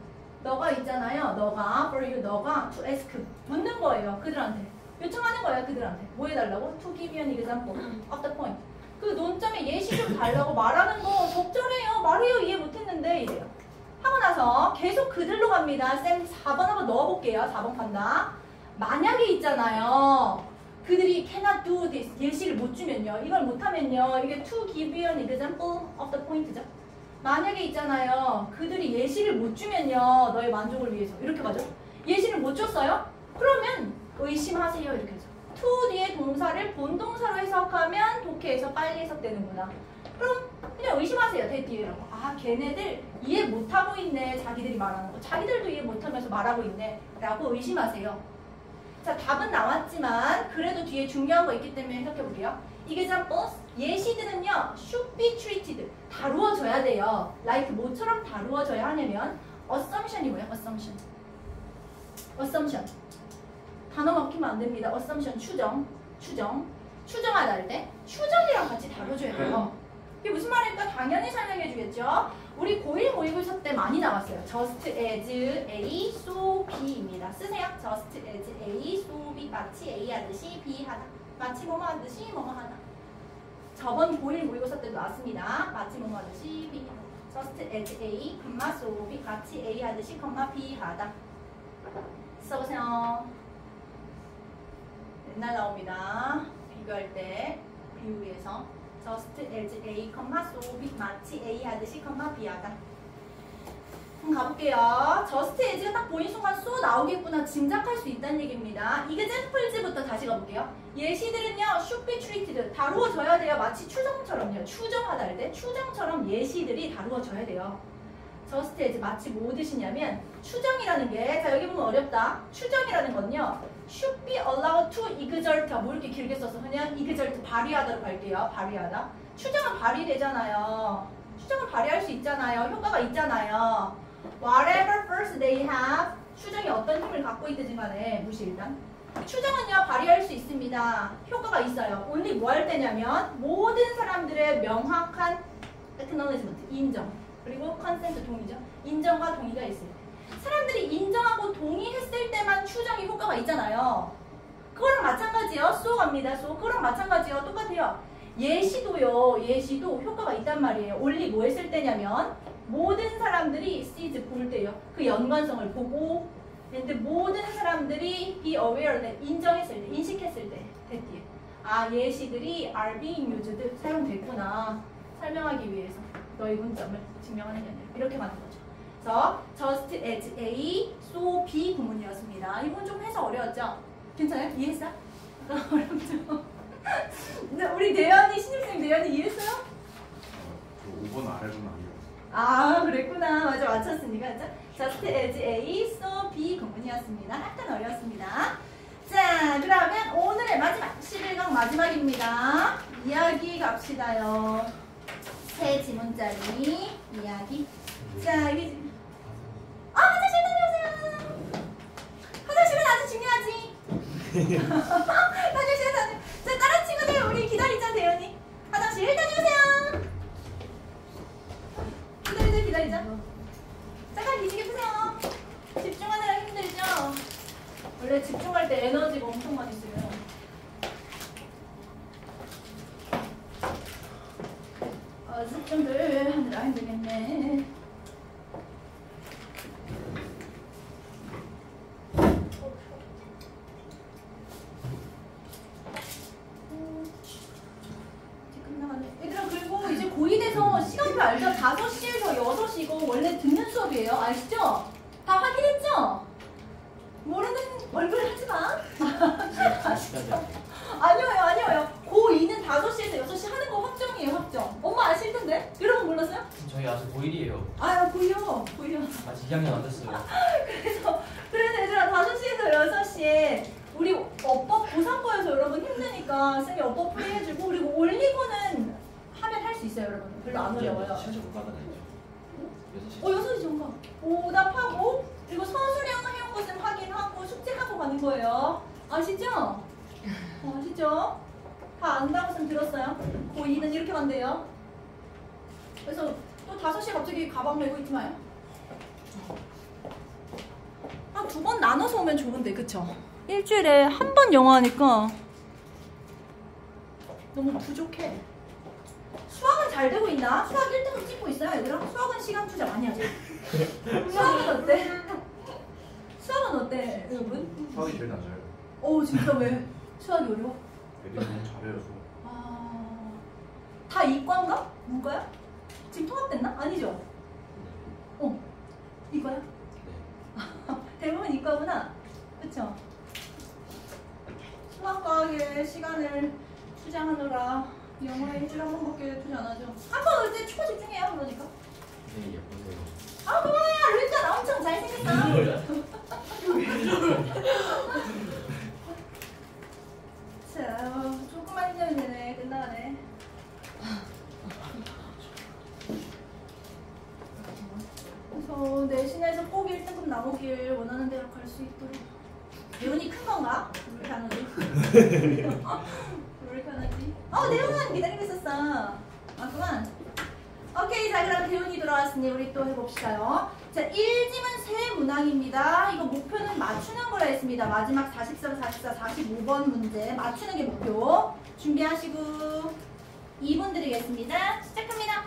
너가 있잖아요. 너가 for you 너가 to ask 묻는 거예요. 그들한테 요청하는 거예요. 그들한테 뭐 해달라고? To give you an example of the point. 그 논점에 예시 좀 달라고 말하는 거 적절해요. 말해요. 이해 못했는데 이래요. 하고 나서 계속 그들로 갑니다. 쌤 4번 한번 넣어볼게요. 4번 간다. 만약에 있잖아요. 그들이 cannot do this 예시를 못 주면요. 이걸 못하면요. 이게 to give you an example of the point죠. 만약에 있잖아요. 그들이 예시를 못 주면요. 너의 만족을 위해서 이렇게 가죠. 예시를 못 줬어요? 그러면 의심하세요. 이렇게 하죠. to 뒤에 동사를 본동사로 해석하면 독해에서 빨리 해석되는구나. 그럼 그냥 의심하세요. 대 뒤에라고. 아 걔네들 이해 못하고 있네. 자기들이 말하는 거. 자기들도 이해 못하면서 말하고 있네. 라고 의심하세요. 자 답은 나왔지만 그래도 뒤에 중요한 거 있기 때문에 해석해 볼게요. examples 예시들은요 should be treated 다루어져야 돼요. like 뭐처럼 다루어져야 하냐면 assumption이 뭐야? assumption 단어 막히면 안 됩니다. assumption 추정하다 할 때 추정이랑 같이 다뤄줘야 돼요. 이게 무슨 말일까? 당연히 설명해 주겠죠. 우리 고1 모의고사 때 많이 나왔어요. just as A, so B입니다. 쓰세요. just as A, so B 마치 A 하듯이 B 하다. 마치 뭐뭐 하듯이 뭐뭐 하다. 저번 고1 모의고사 때도 나왔습니다. 마치 뭐뭐 하듯이 B 하다. just as A, so B 마치 A 하듯이 B 하다. 써보세요. 맨날 나옵니다. 비교할 때 비유에서 just as A, so B 마치 A 하듯이 B 하다. 그럼 가볼게요. just as가 딱 보인 순간 so 나오겠구나 짐작할 수 있다는 얘기입니다. examples부터 다시 가볼게요. 예시들은요 should be treated 다루어져야 돼요. 마치 추정처럼요. 추정하다 할 때 추정처럼 예시들이 다루어져야 돼요. just as 마치 뭐 뜻이냐면 추정이라는 게 자 여기 보면 어렵다. 추정이라는 건요 should be allowed to exert 뭐 이렇게 길게 써서 그냥 exert 발휘하다로 갈게요. 발휘하다. 추정은 발휘되잖아요. 추정은 발휘할 수 있잖아요. 효과가 있잖아요. Whatever force they have 추정이 어떤 힘을 갖고 있든지 간에 무시 일단 추정은요 발휘할 수 있습니다. 효과가 있어요. only 뭐 할 때냐면 모든 사람들의 명확한 acknowledgement 인정 그리고 consent 동의죠. 인정과 동의가 있을 때 사람들이 인정하고 동의했을 때만 추정이 효과가 있잖아요. 그거랑 마찬가지요. so 갑니다. so 그거랑 마찬가지요. 똑같아요. 예시도요. 예시도 효과가 있단 말이에요. only 뭐 했을 때냐면 모든 사람들이 sees 볼 때요. 그 연관성을 보고 근데 모든 사람들이 be aware that 인정했을 때, 인식했을 때 됐디에 아 예시들이 are being used 사용됐구나 설명하기 위해서 너의 문점을 증명하는 게 아니라 이렇게 가는 거죠. 그래서 just as A, so B 구문이었습니다. 이건 좀 해서 어려웠죠? 괜찮아요? 이해했어? 어렵죠? 우리 대현이 신입생 대현이 이해했어요? 5번 아래로는 아니었어요. 아 그랬구나. 맞아 맞췄으니까 그렇죠? just as A, so B 구문이었습니다. 약간 어려웠습니다. 자 그러면 오늘의 마지막 11강 마지막입니다. 이야기 갑시다요. 세 지문짜리 이야기. 자 여기 화장실 다녀오세요. 화장실은 아주 중요하지. 화장실 다녀. 자 다른 친구들 우리 기다리자 대현이. 화장실 다녀오세요. 기다리자. 잠깐 뒤지게 푸세요. 집중하느라 힘들죠? 원래 집중할 때 에너지가 엄청 많이 쓰여요. 집중들 하느라 힘들겠네. 얘들아 그리고 이제 고2 돼서 시간표 알죠? 5시에서 6시고 원래 듣는 수업이에요. 아시죠? 다 확인했죠? 모르는 얼굴 하지 마. 아니요. 고2는 5시에서 6시 하는 거 확정이에요. 확정. 엄마 아실 텐데? 여러분 몰랐어요? 저희 아직 고1이에요. 아 고2요. 아직 2학년 안 됐어요. 그래서 얘들아 5시에서 6시에 우리 어법 보상거에서 여러분 힘드니까 쌤이 어법 풀이 해주고 그리고 올리고는 하면 할 수 있어요 여러분. 별로 안 어려워요. 시험 못 받아내죠. 6시 전가 오답하고 그리고 서술형 해온 것은 확인하고 숙제하고 가는 거예요. 아시죠? 아시죠? 다 안다고 쌤 들었어요? 고2는 이렇게 간대요. 그래서 또 5시에 갑자기 가방 메고 있지 마요. 한 2번 나눠서 오면 좋은데, 그쵸? 일주일에 한 번 영어 하니까 너무 부족해. 수학은 잘 되고 있나? 수학 1등급 찍고 있어요, 얘들아? 수학은 시간 투자 많이 하지? 수학은 어때? 수학은 어때, 여러분? 수학이 제일 낮아요. 오, 진짜 왜? 수학이 어려워? 애들이 너무 잘해요 수학. 아... 다 이과인가? 문과야? 지금 통합됐나? 아니죠? 이과야? 대부분 이과구나. 그쵸? 수학과학에 시간을 투자하느라 영어에 일주일에 한 번밖에 투자 안 하죠. 한 번 올 때 초고 집중해요, 그러니까. 네, 예쁘세요. 아, 그만해! 루이카 엄청 잘생겼어. 자, 조금만 힘내면 되네. 끝나가네. 그래서 내신에서 꼭 1등급 나오길 원하는 대로 갈 수 있도록. 대운이 큰 건가? 왜 이렇게 안 오지? 왜 이렇게 안 오지? 대운은 기다리고 있었어. 그만. 오케이, 자 그럼 대운이 들어왔으니 우리 또 해봅시다요. 자, 1지문 세 문항입니다. 이거 목표는 맞추는 거라 했습니다. 마지막 44, 44, 45번 문제 맞추는 게 목표. 준비하시고 2분 드리겠습니다. 시작합니다.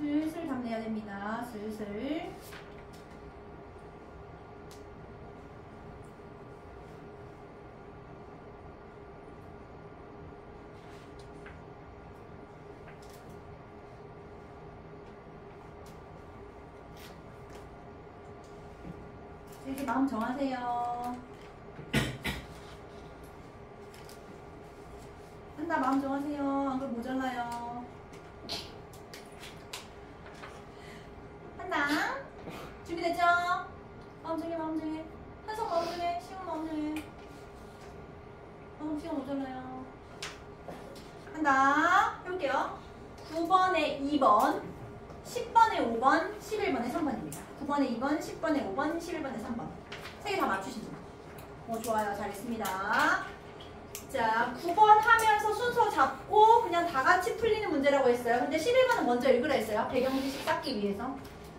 슬슬 답내야 됩니다. 슬슬. 이렇게 마음 정하세요. 한다 마음 정하세요. 안 그럼 모자라요. 한다. 준비됐죠? 마음 정해 마음 정해. 한성 마음 정해. 시원 마음 정해. 시간 모자라요. 한다. 해볼게요. 9번에 2번, 10번에 5번, 11번에 3번입니다. 9번에 2번, 10번에 5번, 11번에 3번. 세 개 다 맞추시죠. 좋아요. 잘했습니다. 자, 9번 하면서 순서 잡고 그냥 다 같이 풀리는 문제라고 했어요. 근데 11번은 먼저 읽으라 했어요. 배경 지식 쌓기 위해서.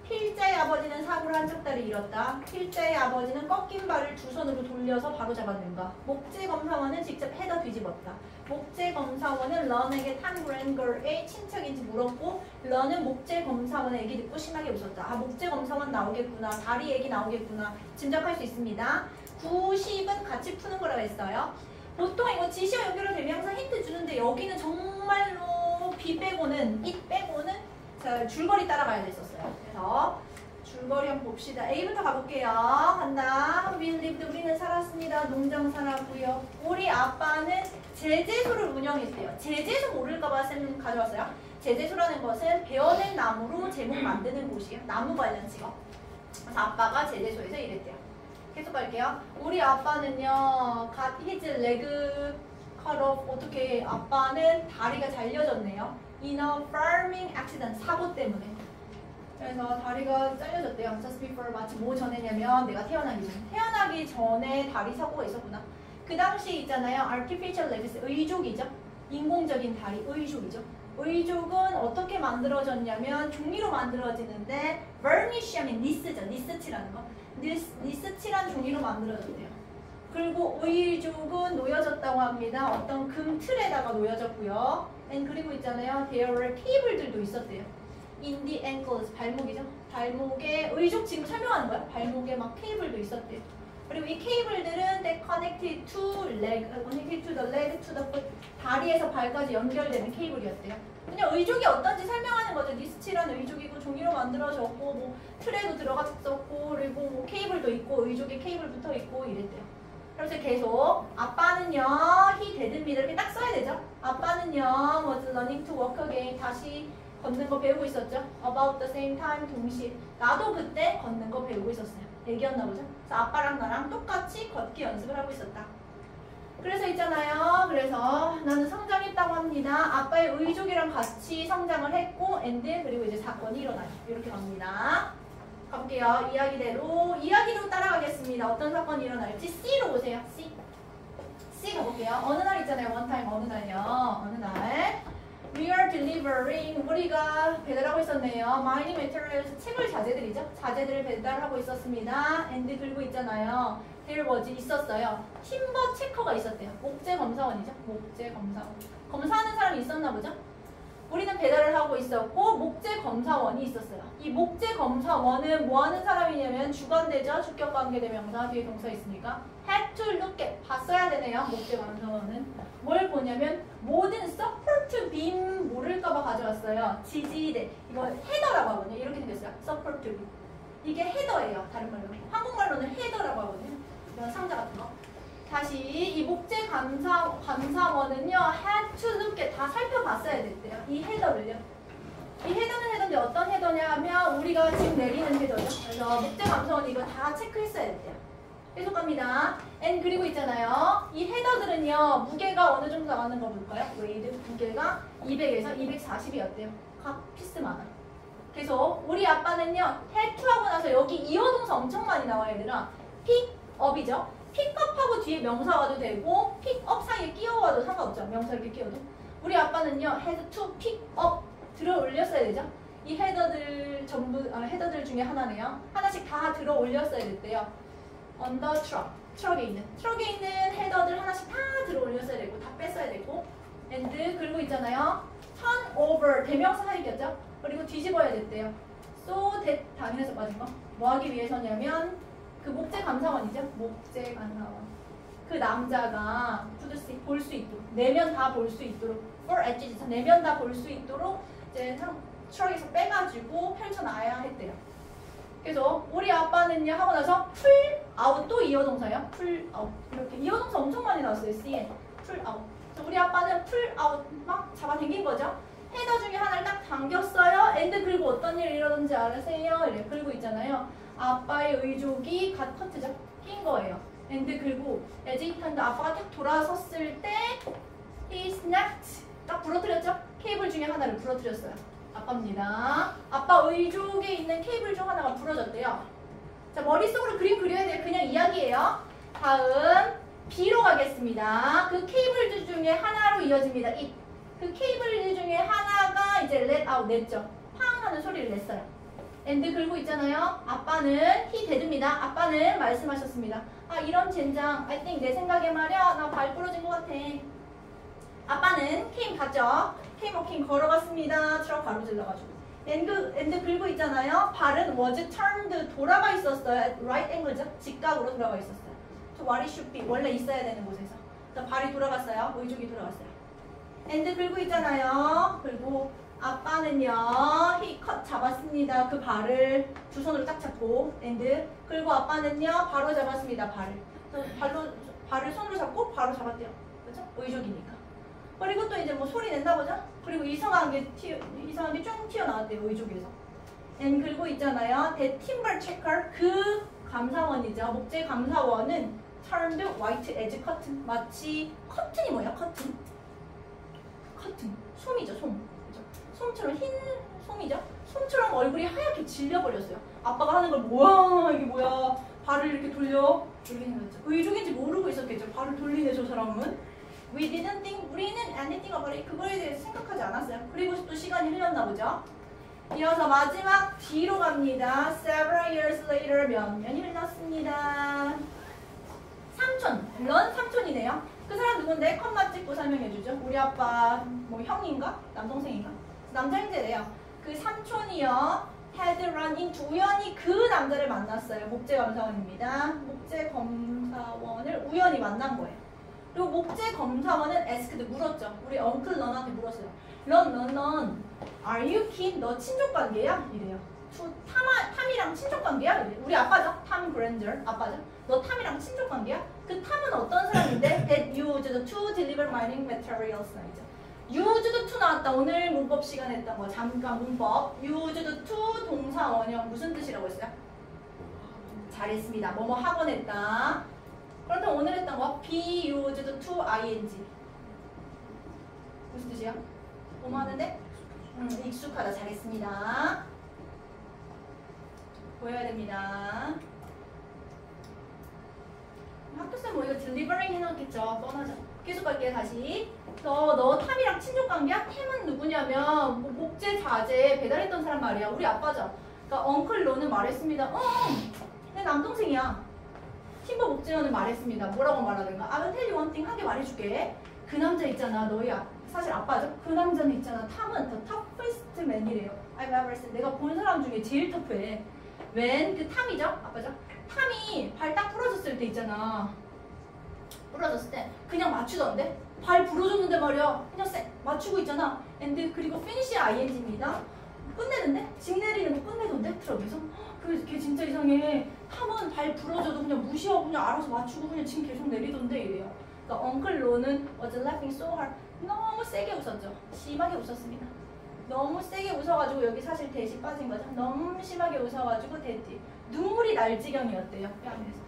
필자의 아버지는 사고로 한쪽 다리 잃었다. 필자의 아버지는 꺾인 발을 두 손으로 돌려서 바로 잡았는가. 목재 검사원은 직접 헤더 뒤집었다. 목재 검사원은 런에게 탄 그랜걸의 친척인지 물었고 런은 목재 검사원의 얘기 듣고 심하게 웃었다. 아, 목재 검사원 나오겠구나. 다리 얘기 나오겠구나. 짐작할 수 있습니다. 90은 같이 푸는 거라고 했어요. 보통 이거 지시와 연결을 대명사 힌트 주는데 여기는 정말로 B 빼고는 it 빼고는 자, 줄거리 따라가야 됐었어요. 그래서 줄거리 한번 봅시다. A부터 가볼게요. 간다. We lived, 우리는 살았습니다. 농장 살았고요. 우리 아빠는 제재소를 운영했대요. 제재소 모를까봐 쌤 가져왔어요. 제재소라는 것은 베어낸 나무로 제목 만드는 곳이에요. 나무 관련 직업. 그래서 아빠가 제재소에서 일했대요. 계속 갈게요. 우리 아빠는요, got his leg cut off. 어떻게 아빠는 다리가 잘려졌네요. In a farming accident, 사고 때문에. 그래서 다리가 잘려졌대요. Just before, 마치 뭐 전에냐면 내가 태어나기 전에 다리 사고가 있었구나. 그 당시 있잖아요. artificial legs, 의족이죠. 인공적인 다리, 의족이죠. 의족은 어떻게 만들어졌냐면 종이로 만들어지는데 varnish 하면 니스죠. 니스칠하는 거. 니스칠한 종이로 만들어졌대요. 그리고 의족은 놓여졌다고 합니다. 어떤 금 틀에다가 놓여졌고요. 그리고 있잖아요. There were 케이블들도 있었대요. In the ankles, 발목이죠. 발목에 의족 지금 설명하는 거야. 발목에 막 케이블도 있었대요. 그리고 이 케이블들은 they connected to leg, connected to the leg to the foot. 다리에서 발까지 연결되는 케이블이었대요. 그냥 의족이 어떤지 설명하는 거죠. 니스칠한 의족이고 종이로 만들어졌고 뭐 틀에도 들어갔었고 그리고 뭐 케이블도 있고 의족에 케이블 붙어 있고 이랬대요. 그래서 계속 아빠는요 he did입니다. 이렇게 딱 써야 되죠. 아빠는요 was learning to walk again. 다시 걷는 거 배우고 있었죠. About the same time, 동시에. 나도 그때 걷는 거 배우고 있었어요. 얘기였나 보죠. 그래서 아빠랑 나랑 똑같이 걷기 연습을 하고 있었다. 그래서 있잖아요. 그래서 나는 성장했다고 합니다. 아빠의 의족이랑 같이 성장을 했고 and 그리고 이제 사건이 일어나요. 이렇게 갑니다. 가볼게요. 이야기대로 따라가겠습니다. 어떤 사건이 일어날지 C로 오세요. C 가볼게요. 어느 날 있잖아요. one time 어느 날요. 어느 날 We are delivering 우리가 배달하고 있었네요. Mining materials 채굴 자재들이죠. 자재들을 배달하고 있었습니다. and 그리고 있잖아요. There was 있었어요. 팀버 체커가 있었대요. 목재 검사원이죠. 목재 검사원. 검사하는 사람이 있었나 보죠. 우리는 배달을 하고 있었고 목재 검사원이 있었어요. 이 목재 검사원은 뭐 하는 사람이냐면 주관대죠. 주격관계대명사 뒤에 동사 있으니까 had to look at 봤어야 되네요. 목재 검사원은 뭘 보냐면 모든 support beam 모를까봐 가져왔어요. 지지대 이거 헤더라고 하거든요. 이렇게 생겼어요. support beam 이게 헤더예요. 다른 말로 한국말로는 헤더라고 하거든요. 이런 상자 같은 거. 다시 이 목재 감사원은요 had to look at 다 살펴봤어야 됐대요. 이 헤더를요. 이 헤더는 헤더인데 어떤 헤더냐 하면 우리가 지금 내리는 헤더죠. 그래서 목재 감사원이 이거 다 체크했어야 됐대요. 계속 갑니다. and 그리고 있잖아요. 이 헤더들은요 무게가 어느 정도 나가는 거 볼까요? 웨이드 무게가 200에서 240이었대요. 각 피스마다. 계속 우리 아빠는요 had to 하고 나서 여기 이어동사 엄청 많이 나와요 얘들아. 픽업이죠. 픽업하고 뒤에 명사 와도 되고 픽업 사이에 끼워와도 상관없죠. 명사 이렇게 끼워도. 우리 아빠는요 had to pick up 들어 올렸어야 되죠. 이 헤더들 전부 헤더들 중에 하나네요. 하나씩 다 들어 올렸어야 됐대요. on the truck 트럭에 있는 헤더들 하나씩 다 들어 올렸어야 되고 다 뺐어야 되고 and 그리고 있잖아요. turn over 대명사 사역이었죠. 그리고 뒤집어야 됐대요. so that 단위에서 빠진 거. 뭐 하기 위해서냐면 그 목재 감사원이죠. 목재 감사원. 그 남자가 볼 수 있도록 내면 다 볼 수 있도록 for edges 내면 다 볼 수 있도록 이제 트럭에서 빼가지고 펼쳐놔야 했대요. 그래서 우리 아빠는요 하고 나서 pull out 또 이어동사예요. pull out 이렇게 이어동사 엄청 많이 나왔어요. C에 pull out. 그래서 우리 아빠는 pull out 막 잡아당긴 거죠. 헤더 중에 하나를 딱 당겼어요. and 그리고 어떤 일이 일어났는지 아세요? 이래 긁고 있잖아요. 아빠의 의족이 갓 커트죠. 낀 거예요. and 그리고 에지턴트 아빠가 딱 돌아섰을 때 he snapped 딱 부러뜨렸죠? 케이블 중에 하나를 부러뜨렸어요. 아빠입니다. 아빠 의족에 있는 케이블 중 하나가 부러졌대요. 자, 머릿속으로 그림 그려야 돼요. 그냥 이야기예요. 다음 B로 가겠습니다. 그 케이블 중에 하나로 이어집니다. 그 케이블 중에 하나가 이제 let out 냈죠. 팡 하는 소리를 냈어요. and 긁고 있잖아요. 아빠는 he dead입니다. 아빠는 말씀하셨습니다. 아 이런 젠장 I think 내 생각에 말이야 나 발 부러진 것 같아. 아빠는 came 갔죠. came 걸어갔습니다. 트럭 가로질러가지고 and 긁고 있잖아요. 발은 was turned 돌아가 있었어요. at right angle죠. 직각으로 돌아가 있었어요. So what it should be 원래 있어야 되는 곳에서. 그래서 발이 돌아갔어요. 의족이 돌아갔어요. and 긁고 있잖아요. 그리고 아빠는요 he cut 잡았습니다. 그 발을 두 손으로 딱 잡고 and 그리고 아빠는요 바로 잡았습니다. 발을 손으로 잡고 바로 잡았대요. 그렇죠? 의족이니까. 그리고 또 이제 뭐 소리 낸다 보죠? 그리고 이상하게 쭉 튀어나왔대요. 의족에서. and 그리고 있잖아요. the timber checker 그 감사원이죠. 목재 감사원은 turned white as curtain 마치 커튼이 뭐야? 커튼 솜이죠. 솜. 그죠? 솜처럼 흰 솜이죠. 솜처럼 얼굴이 하얗게 질려버렸어요. 아빠가 하는 걸 뭐야 이게 뭐야 발을 이렇게 돌리는 거죠. 의족인지 모르고 있었겠죠. 발을 돌리네 저 사람은. We didn't think 우리는 anything about it 그거에 대해서 생각하지 않았어요. 그리고 또 시간이 흘렸나 보죠. 이어서 마지막 D로 갑니다. Several years later 몇 년이 흘렀습니다. 삼촌 런 삼촌이네요. 그 사람 누군데? 컴마 찍고 설명해주죠. 우리 아빠 뭐 형인가? 남동생인가? 남자 형제래요. 그 삼촌이요. had run into 우연히 그 남자를 만났어요. 목재검사원입니다. 목재검사원을 우연히 만난 거예요. 그리고 목재검사원은 asked 물었죠. 우리 엉클 런한테 물었어요. 런 are you kin? 너 친족관계야? 이래요. 탐이랑 친족관계야? 이래. 우리 아빠죠. 탐 그랜저 아빠죠. 너 탐이랑 친족관계야? 그 탐은 어떤 사람인데? That used to deliver mining materials 나이죠. used to 나왔다. 오늘 문법 시간 했던 거 잠깐 문법. used to 동사 원형 무슨 뜻이라고 했어요? 잘했습니다. 뭐뭐 하곤 했다. 그렇다면 오늘 했던 거 be used to ing 무슨 뜻이야? 뭐뭐 하는데? 익숙하다. 잘했습니다. 보여야 됩니다. 학교쌤 뭐 이거 딜리버링 해놨겠죠. 뻔하죠. 계속 갈게요. 다시. 너 탐이랑 친족관계야? 탐은 누구냐면 뭐 목재 자재 배달했던 사람 말이야. 우리 아빠죠. 그러니까 엉클 로는 말했습니다. 내 남동생이야. 팀버 목재원은 말했습니다. 뭐라고 말하든가. I will tell you one thing 하게 말해줄게. 그 남자 있잖아. 너희 사실 아빠죠. 그 남자는 있잖아. 탐은 the toughest man이래요. I've ever seen. 내가 본 사람 중에 제일 터프해. 웬 그 탐이죠? 아빠죠? 탐이 발 딱 부러졌을 때 있잖아. 부러졌을 때 그냥 맞추던데? 발 부러졌는데 말이야. 그냥 쎄 맞추고 있잖아. and 그리고 finish ing입니다. 끝내는데? 직 내리는 거 끝내던데? 트럭에서? 걔 진짜 이상해. 탐은 발 부러져도 그냥 무시하고 그냥 알아서 맞추고 그냥 직 계속 내리던데 이래요. 그러니까 엉클 로는 was laughing so hard. 너무 세게 웃었죠. 심하게 웃었습니다. 너무 세게 웃어가지고 여기 사실 대시 빠진 거죠. 너무 심하게 웃어가지고 대티 눈물이 날 지경이었대요. 뺨에서.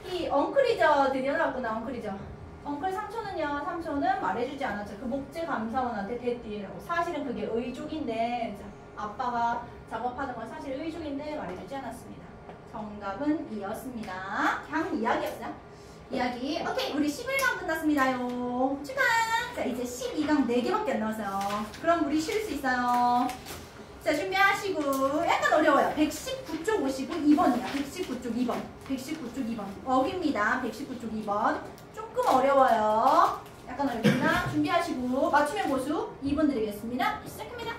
이 엉클이죠. 드디어 나왔구나. 엉클이죠. 엉클 삼촌은 말해주지 않았죠. 그 목재 감사원한테 대띠라고. 사실은 그게 의족인데 아빠가 작업하던 건 사실 의족인데 말해주지 않았습니다. 정답은 B였습니다. 그냥 이야기였어요. 이야기. 오케이, 우리 11강 끝났습니다요. 축하! 자, 이제 12강 4개밖에 안 남았어요. 그럼 우리 쉴 수 있어요. 자, 준비하시고. 약간 어려워요. 119쪽 오시고 2번이야. 119쪽 2번. 119쪽 2번. 어기입니다. 119쪽 2번. 조금 어려워요. 약간 어렵습니다. 준비하시고 맞추면 고수 2번 드리겠습니다. 시작합니다.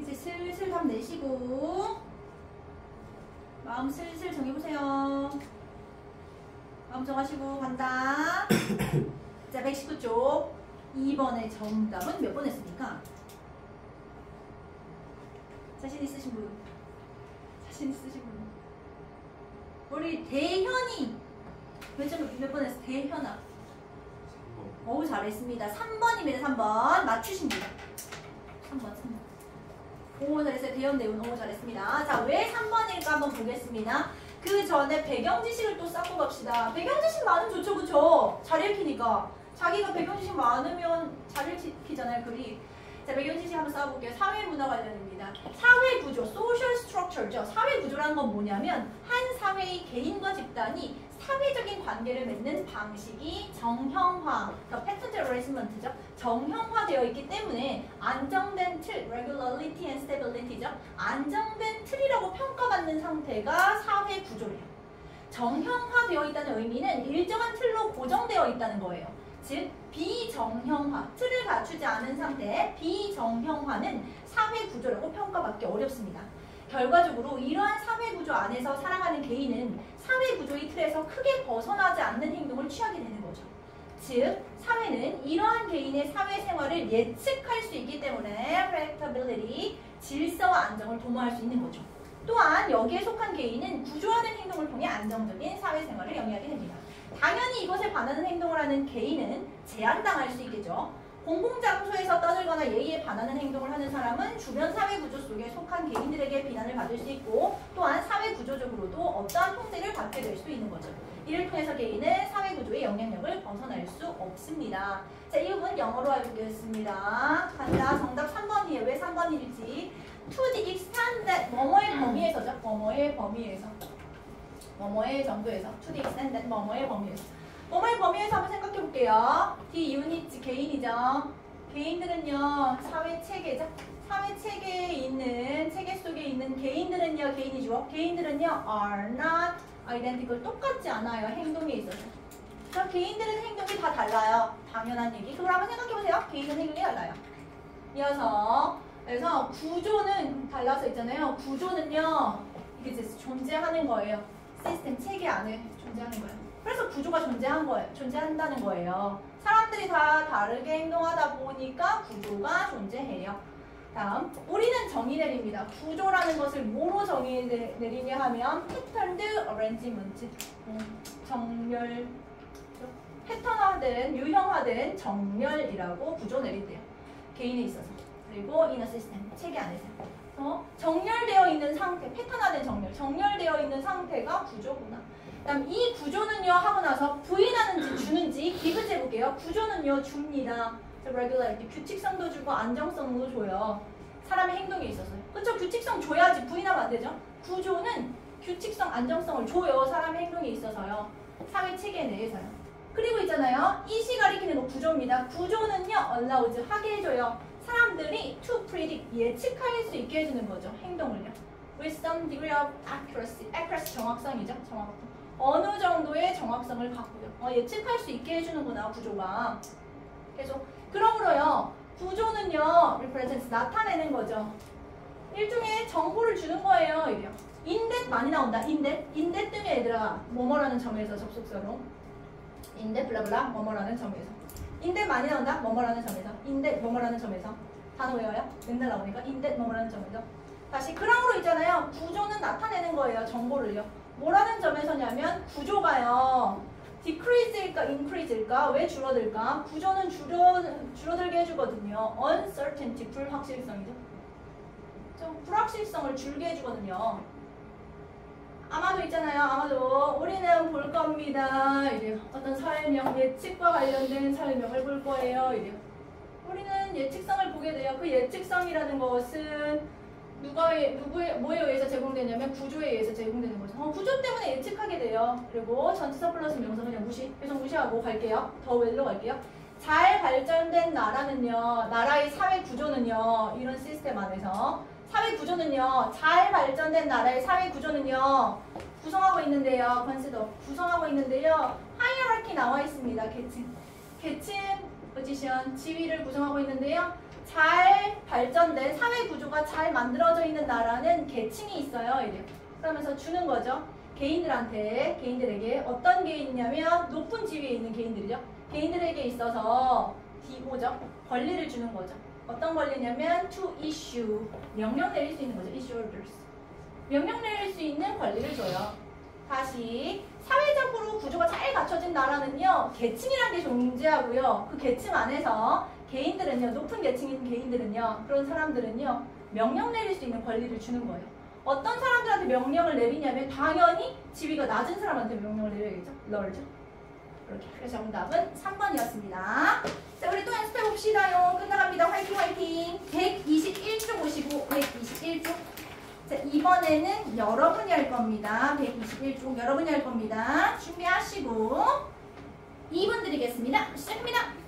이제 슬슬 답 내시고 마음 슬슬 정해보세요. 마음 정하시고 간다. 자, 119쪽 2번의 정답은 몇 번 했습니까? 자신 있으신 분? 자신 있으신 분? 우리 대현이 몇 번 했어? 대현아. 어우 잘했습니다. 3번입니다. 3번 맞추십니다. 3번. 오 잘했어요. 대현 대운 오 잘했습니다. 자, 왜 3번일까 한번 보겠습니다. 그 전에 배경 지식을 또 쌓고 갑시다. 배경 지식 많으면 좋죠, 그쵸? 잘 읽히니까. 자기가 배경 지식 많으면 잘 읽히잖아요, 글이. 자, 배경 지식 한번 쌓아볼게요. 사회 문화 관련입니다. 사회 구조, social structure죠. 사회 구조라는 건 뭐냐면 한 사회의 개인과 집단이 사회적인 관계를 맺는 방식이 정형화, 그러니까 pattern arrangement죠. 정형화되어 있기 때문에 안정된 틀, regularity and stability죠. 안정된 틀이라고 평가받는 상태가 사회 구조래요. 정형화되어 있다는 의미는 일정한 틀로 고정되어 있다는 거예요. 즉, 비정형화, 틀을 갖추지 않은 상태, 비정형화는 사회 구조라고 평가받기 어렵습니다. 결과적으로 이러한 사회 구조 안에서 살아가는 개인은 사회 구조의 틀에서 크게 벗어나지 않는 행동을 취하게 되는 거죠. 즉, 사회는 이러한 개인의 사회생활을 예측할 수 있기 때문에 predictability, 질서와 안정을 도모할 수 있는 거죠. 또한 여기에 속한 개인은 구조하는 행동을 통해 안정적인 사회생활을 영위하게 됩니다. 당연히 이것에 반하는 행동을 하는 개인은 제한당할 수 있겠죠. 공공장소에서 떠들거나 예의에 반하는 행동을 하는 사람은 주변 사회구조 속에 속한 개인들에게 비난을 받을 수 있고 또한 사회구조적으로도 어떠한 통제를 받게 될 수 있는 거죠. 이를 통해서 개인은 사회구조의 영향력을 벗어날 수 없습니다. 자, 이 부분 영어로 해보겠습니다. 간다. 정답 3번이에요. 왜 3번일지. To the extent that 뭐뭐의 범위에서죠. 뭐뭐의 범위에서. 뭐뭐의 정도에서. To the extent that 뭐뭐의 범위에서. 뭐뭐의 범위에서 한번 생각해 볼게요. D 유닛 개인이죠. 개인들은요 사회 체계죠. 사회 체계에 있는 체계 속에 있는 개인들은요 개인이죠. 개인들은요 are not identical 똑같지 않아요. 행동에 있어서. 그럼 개인들은 행동이 다 달라요. 당연한 얘기. 그걸 한번 생각해 보세요. 개인은 행동이 달라요. 이어서 그래서 구조는 달라서 있잖아요. 구조는요 이게 존재하는 거예요. 시스템 체계 안에 존재하는 거예요. 그래서 구조가 존재한다는 거예요. 사람들이 다 다르게 행동하다 보니까 구조가 존재해요. 다음, 우리는 정의 내립니다. 구조라는 것을 뭐로 정의 내리냐 하면 패턴드 어레인지먼트, 정렬, 패턴화된, 유형화된 정렬이라고 구조 내린대요. 개인에 있어서. 그리고 이너 시스템, 체계 안에서. 정렬되어 있는 상태, 패턴화된 정렬되어 있는 상태가 구조구나. 그다음 이 구조는요 하고 나서 부인하는지 주는지 기브제 볼게요. 구조는요 줍니다. regularity, 규칙성도 주고 안정성도 줘요. 사람의 행동에 있어서요. 그렇죠? 규칙성 줘야지 부인하면 안 되죠. 구조는 규칙성, 안정성을 줘요. 사람의 행동에 있어서요. 사회 체계 내에서요. 그리고 있잖아요. 이시 가리키는 거 구조입니다. 구조는요 allows, 하게 해줘요. 사람들이 to predict, 예측할 수 있게 해주는 거죠. 행동을요. with some degree of accuracy, 정확성이죠. 정확성. 어느 정도의 정확성을 갖고요. 예측할 수 있게 해주는구나, 구조가. 계속. 그러므로요. 구조는요. represents 나타내는 거죠. 일종의 정보를 주는 거예요. 이게요. 인댓 많이 나온다. 인댓 뜨면 얘들아 뭐뭐라는 점에서 접속사로 인댓 블라블라 뭐뭐라는 점에서 인댓 많이 나온다. 뭐뭐라는 점에서 인댓 뭐뭐라는 점에서 단어 외워요? 맨날 나오니까 인댓 뭐뭐라는 점에서 다시 그랑으로 있잖아요. 구조는 나타내는 거예요. 정보를요. 뭐라는 점에서냐면 구조가요. decrease일까 increase일까 왜 줄어들까? 구조는 줄어들게 해주거든요. uncertainty 불확실성이죠. 좀 불확실성을 줄게 해주거든요. 아마도 있잖아요. 아마도 우리는 볼 겁니다. 이래요. 어떤 설명, 예측과 관련된 설명을 볼 거예요. 이래요. 우리는 예측성을 보게 돼요. 그 예측성이라는 것은 뭐에 의해서 제공되냐면 구조에 의해서 제공되는 거죠. 구조 때문에 예측하게 돼요. 그리고 전치사 플러스 명사 그냥 계속 무시하고 갈게요. 더 웰로 갈게요. 잘 발전된 나라는요. 나라의 사회 구조는요. 이런 시스템 안에서 사회 구조는요. 잘 발전된 나라의 사회 구조는요. 구성하고 있는데요. 컨시더 구성하고 있는데요. 하이어라키 나와 있습니다. 계층, 포지션, 지위를 구성하고 있는데요. 잘 발전된 사회 구조가 잘 만들어져 있는 나라는 계층이 있어요. 이래요. 그러면서 주는 거죠. 개인들에게 어떤 개인이냐면 높은 지위에 있는 개인들이죠. 개인들에게 있어서 DO죠. 권리를 주는 거죠. 어떤 권리냐면 to issue 명령 내릴 수 있는 거죠. issue orders 명령 내릴 수 있는 권리를 줘요. 다시 사회적으로 구조가 잘 갖춰진 나라는요. 계층이라는 게 존재하고요. 그 계층 안에서 개인들은요. 높은 계층인 개인들은요. 그런 사람들은요. 명령 내릴 수 있는 권리를 주는 거예요. 어떤 사람들한테 명령을 내리냐면 당연히 지위가 낮은 사람한테 명령을 내려야겠죠. 널죠. 이렇게. 그래서 정답은 3번이었습니다. 자, 우리 또 연습해봅시다요. 끝나갑니다. 화이팅 화이팅. 121쪽 오시고 121쪽. 자, 이번에는 여러분이 할 겁니다. 121쪽 여러분이 할 겁니다. 준비하시고 2분 드리겠습니다. 시작합니다.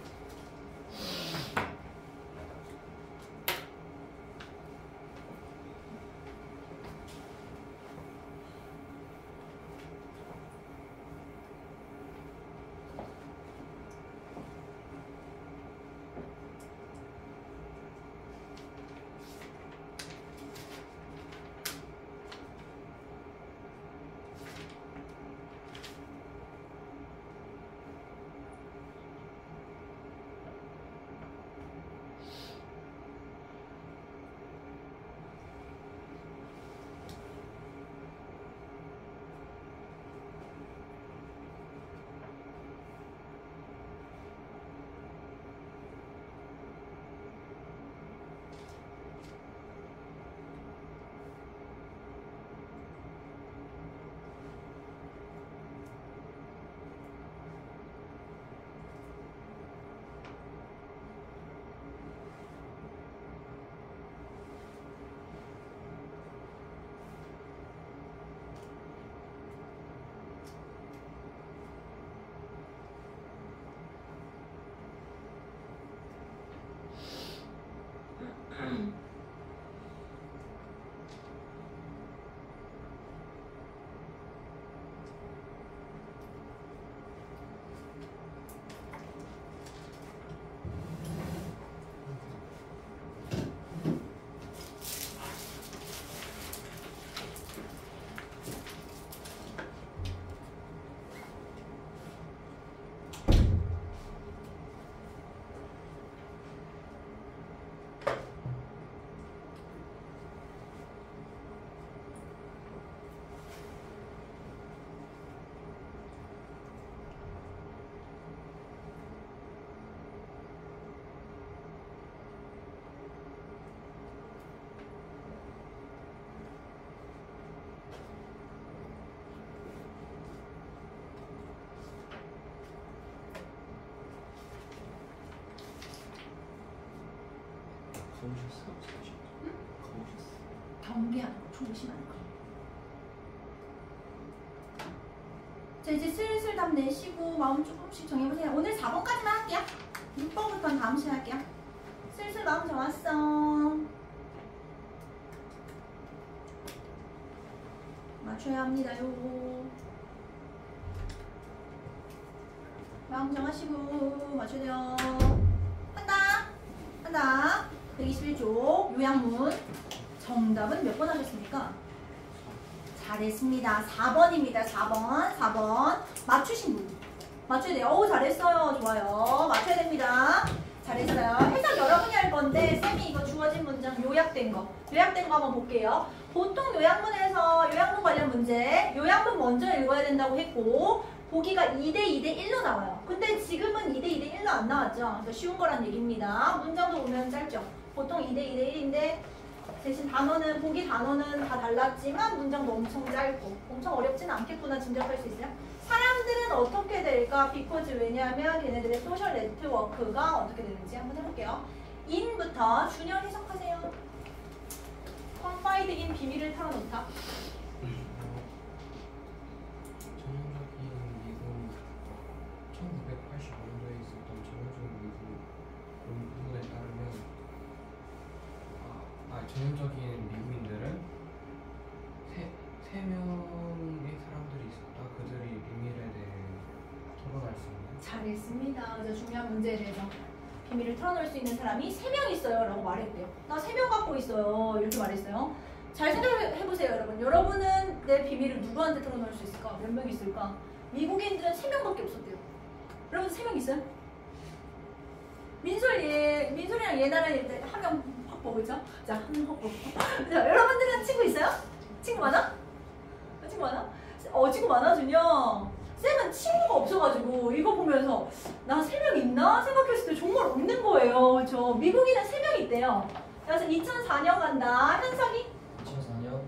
경계하는 거, 조심하는 거. 자, 이제 슬슬 답 내시고 마음 조금씩 정해보세요. 오늘 4번까지만 할게요. 6번부터는 다음 시간에 할게요. 슬슬 마음 정했어. 맞춰야 합니다요. 마음 정하시고 맞춰야 돼요. 잘했습니다. 121쪽 요양문 정답은 몇 번 하셨습니까? 잘했습니다. 4번입니다. 4번 맞추신 분 맞춰야 돼요. 어우 잘했어요. 좋아요. 맞춰야 됩니다. 잘했어요. 해석 여러분이 할 건데 쌤이 이거 주어진 문장 요약된 거 한번 볼게요. 보통 요양문에서 요양문 관련 문제 요양문 먼저 읽어야 된다고 했고 보기가 2대 1로 나와요. 근데 지금은 2대 1로 안 나왔죠. 그러니까 쉬운 거란 얘기입니다. 문장도 보면 짧죠. 보통 2대 1인데 대신 단어는 보기 단어는 다 달랐지만 문장도 엄청 짧고 엄청 어렵진 않겠구나 짐작할 수 있어요. 사람들은 어떻게 될까? because 왜냐하면 걔네들의 소셜 네트워크가 어떻게 되는지 한번 해볼게요. in부터 준영 해석하세요. confide in 비밀을 털어놓다. 전형적인 미국 1985년도에 있었던 전형적인 미국 부분에 따르면 전형적인 미국인들은 세 명의 사람들이 있었다. 그들이 비밀에 대해 토론할 수 있는. 잘했습니다. 그래서 중요한 문제에 대해서 비밀을 털어놓을 수 있는 사람이 3명 있어요 라고 말했대요. 나 3명 갖고 있어요 이렇게 말했어요. 잘 생각해보세요 여러분. 여러분은 내 비밀을 누구한테 털어놓을 수 있을까? 몇 명 있을까? 미국인들은 3명밖에 없었대요. 여러분 3명 있어요? 민솔이랑 얘나랑 한명 확보고 있죠? 자, 한 명 확보고. 자, 여러분들은 친구 있어요? 친구 많아? 친구 많아? 친구 많아 준영. 쌤은 친구가 없어가지고 이거 보면서 나 3명 있나? 생각했을 때 정말 없는 거예요. 저 미국인은 3명 있대요. 그래서 2004년 간다. 현석이? 2004년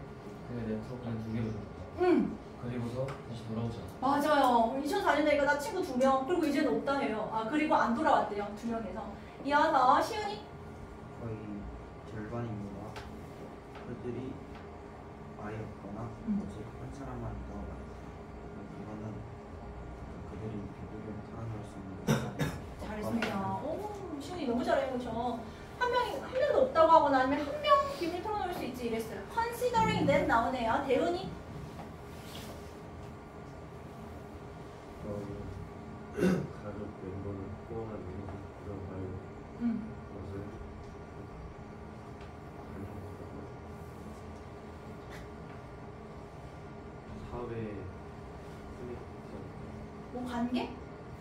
그 네트워크는 2개로 줬다. 그리고서 다시 돌아오지 않았다. 맞아요. 2004년에 이거 나 친구 2명 그리고 이제는 없다 해요. 그리고 안 돌아왔대요. 2명에서. 이어서 시윤이? 거의 절반입니다. 그들이 아예 없거나 오직 한 사람만 더 이거는 그들이 비밀을 털어놓을 수 있는 잘했습니다. 오, 시윤이 너무 잘해요. 그렇죠? 한 명도 없다고 하거나 아니면 한 명 비밀 털어놓을 수 있지 이랬어요. Considering that 나오네요. 대훈이? 가족 멤버를 포함한 들어갈 것을 사회 뭐 관계?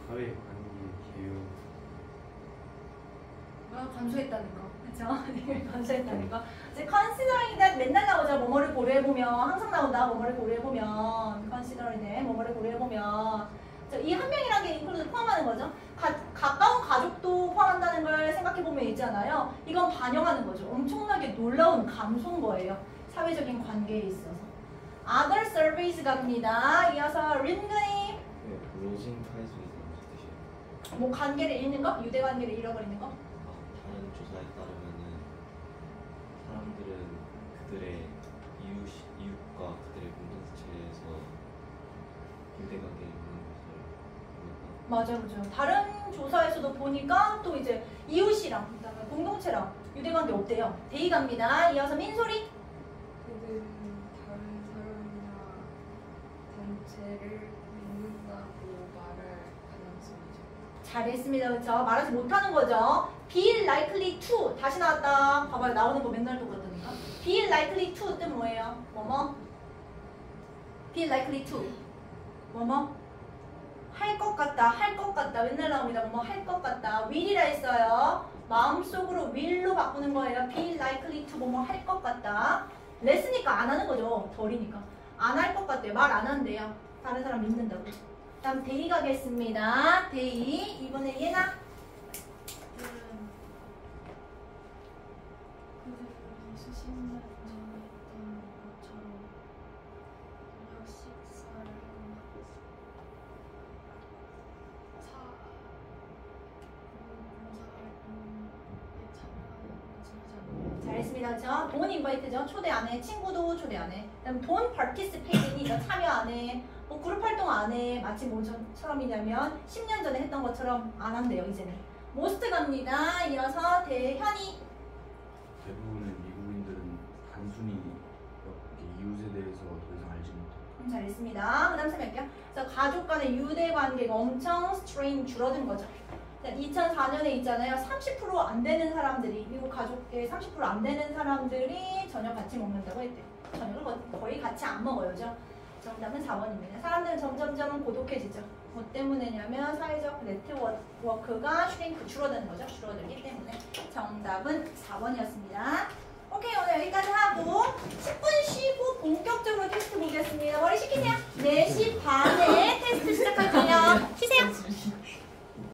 사회 관계 개요 감수했다는 거. 그쵸? 감수했다는 거. 이제 considering that 맨날 나오죠. 뭐뭐를 고려해보면. 항상 나온다. 뭐뭐를 고려해보면. considering that 뭐뭐를 고려해보면. 이 한 명이라는 게 include 포함하는 거죠. 가까운 가족도 포함한다는 걸 생각해보면 있잖아요. 이건 반영하는 거죠. 엄청나게 놀라운 감소인 거예요. 사회적인 관계에 있어서. other surveys 갑니다. 이어서 린근이 losing ties with 뜻이에요. 뭐 관계를 잃는 거? 유대 관계를 잃어버리는 거? 다른 조사에 따르면은 사람들은 그들의 이웃과 그들의 공동체에서 유대관계를 있는 것을 맞아요, 맞아요. 다른 조사에서도 보니까 또 이제 이웃이랑 그다음에 공동체랑 유대관계 없대요. 대의 갑니다. 이어서 민소리. 그들은 다른 사람이나 단체를 믿는다고 말할 가능성이 적다. 잘했습니다, 그렇죠? 말하지 못하는 거죠. Be likely to 다시 나왔다. 봐봐요, 나오는 거 맨날 똑같다니까. Be likely to 뜻 뭐예요? 뭐뭐? Be likely to 뭐뭐? 할 것 같다, 할 것 같다. 맨날 나옵니다. 뭐뭐 할 것 같다. will이라 했어요. 마음속으로 will로 바꾸는 거예요. Be likely to 뭐뭐 할 것 같다. less니까 안 하는 거죠. 덜이니까. 안 할 것 같대요. 말 안 한대요. 다른 사람 믿는다고. 다음 데이 가겠습니다. 데이. 이번에 예나. 그들이 수십 년 전에 했던 것처럼 저녁 식사를 하거나 공사활동에 참여하는 것을 하지 않는다. 잘했습니다. 그렇죠? 돈 인바이트죠. 초대 안 해. 친구도 초대 안 해. 그다음 돈 participate이죠. 참여 안 해. 뭐 그룹 활동 안 해. 마치 뭐처럼이냐면 10년 전에 했던 것처럼 안 한대요. 이제는. 모스트 갑니다. 이어서 대현이. 대부분의 미국인들은 단순히 이웃에 대해서 더 이상 알지 못해요. 잘했습니다. 그 다음 쌤 할게요. 그래서 가족 간의 유대 관계가 엄청 strain 줄어든 거죠. 2004년에 있잖아요. 30% 안 되는 사람들이, 미국 가족의 30% 안 되는 사람들이 저녁 같이 먹는다고 했대요. 저녁을 거의 같이 안 먹어요. 그죠? 정답은 4번입니다. 사람들은 점점점 고독해지죠. 뭐 때문에냐면 사회적 네트워크가 줄어드는 거죠. 줄어들기 때문에. 정답은 4번이었습니다. 오케이, 오늘 여기까지 하고 10분 쉬고 본격적으로 테스트 보겠습니다. 머리 식히세요.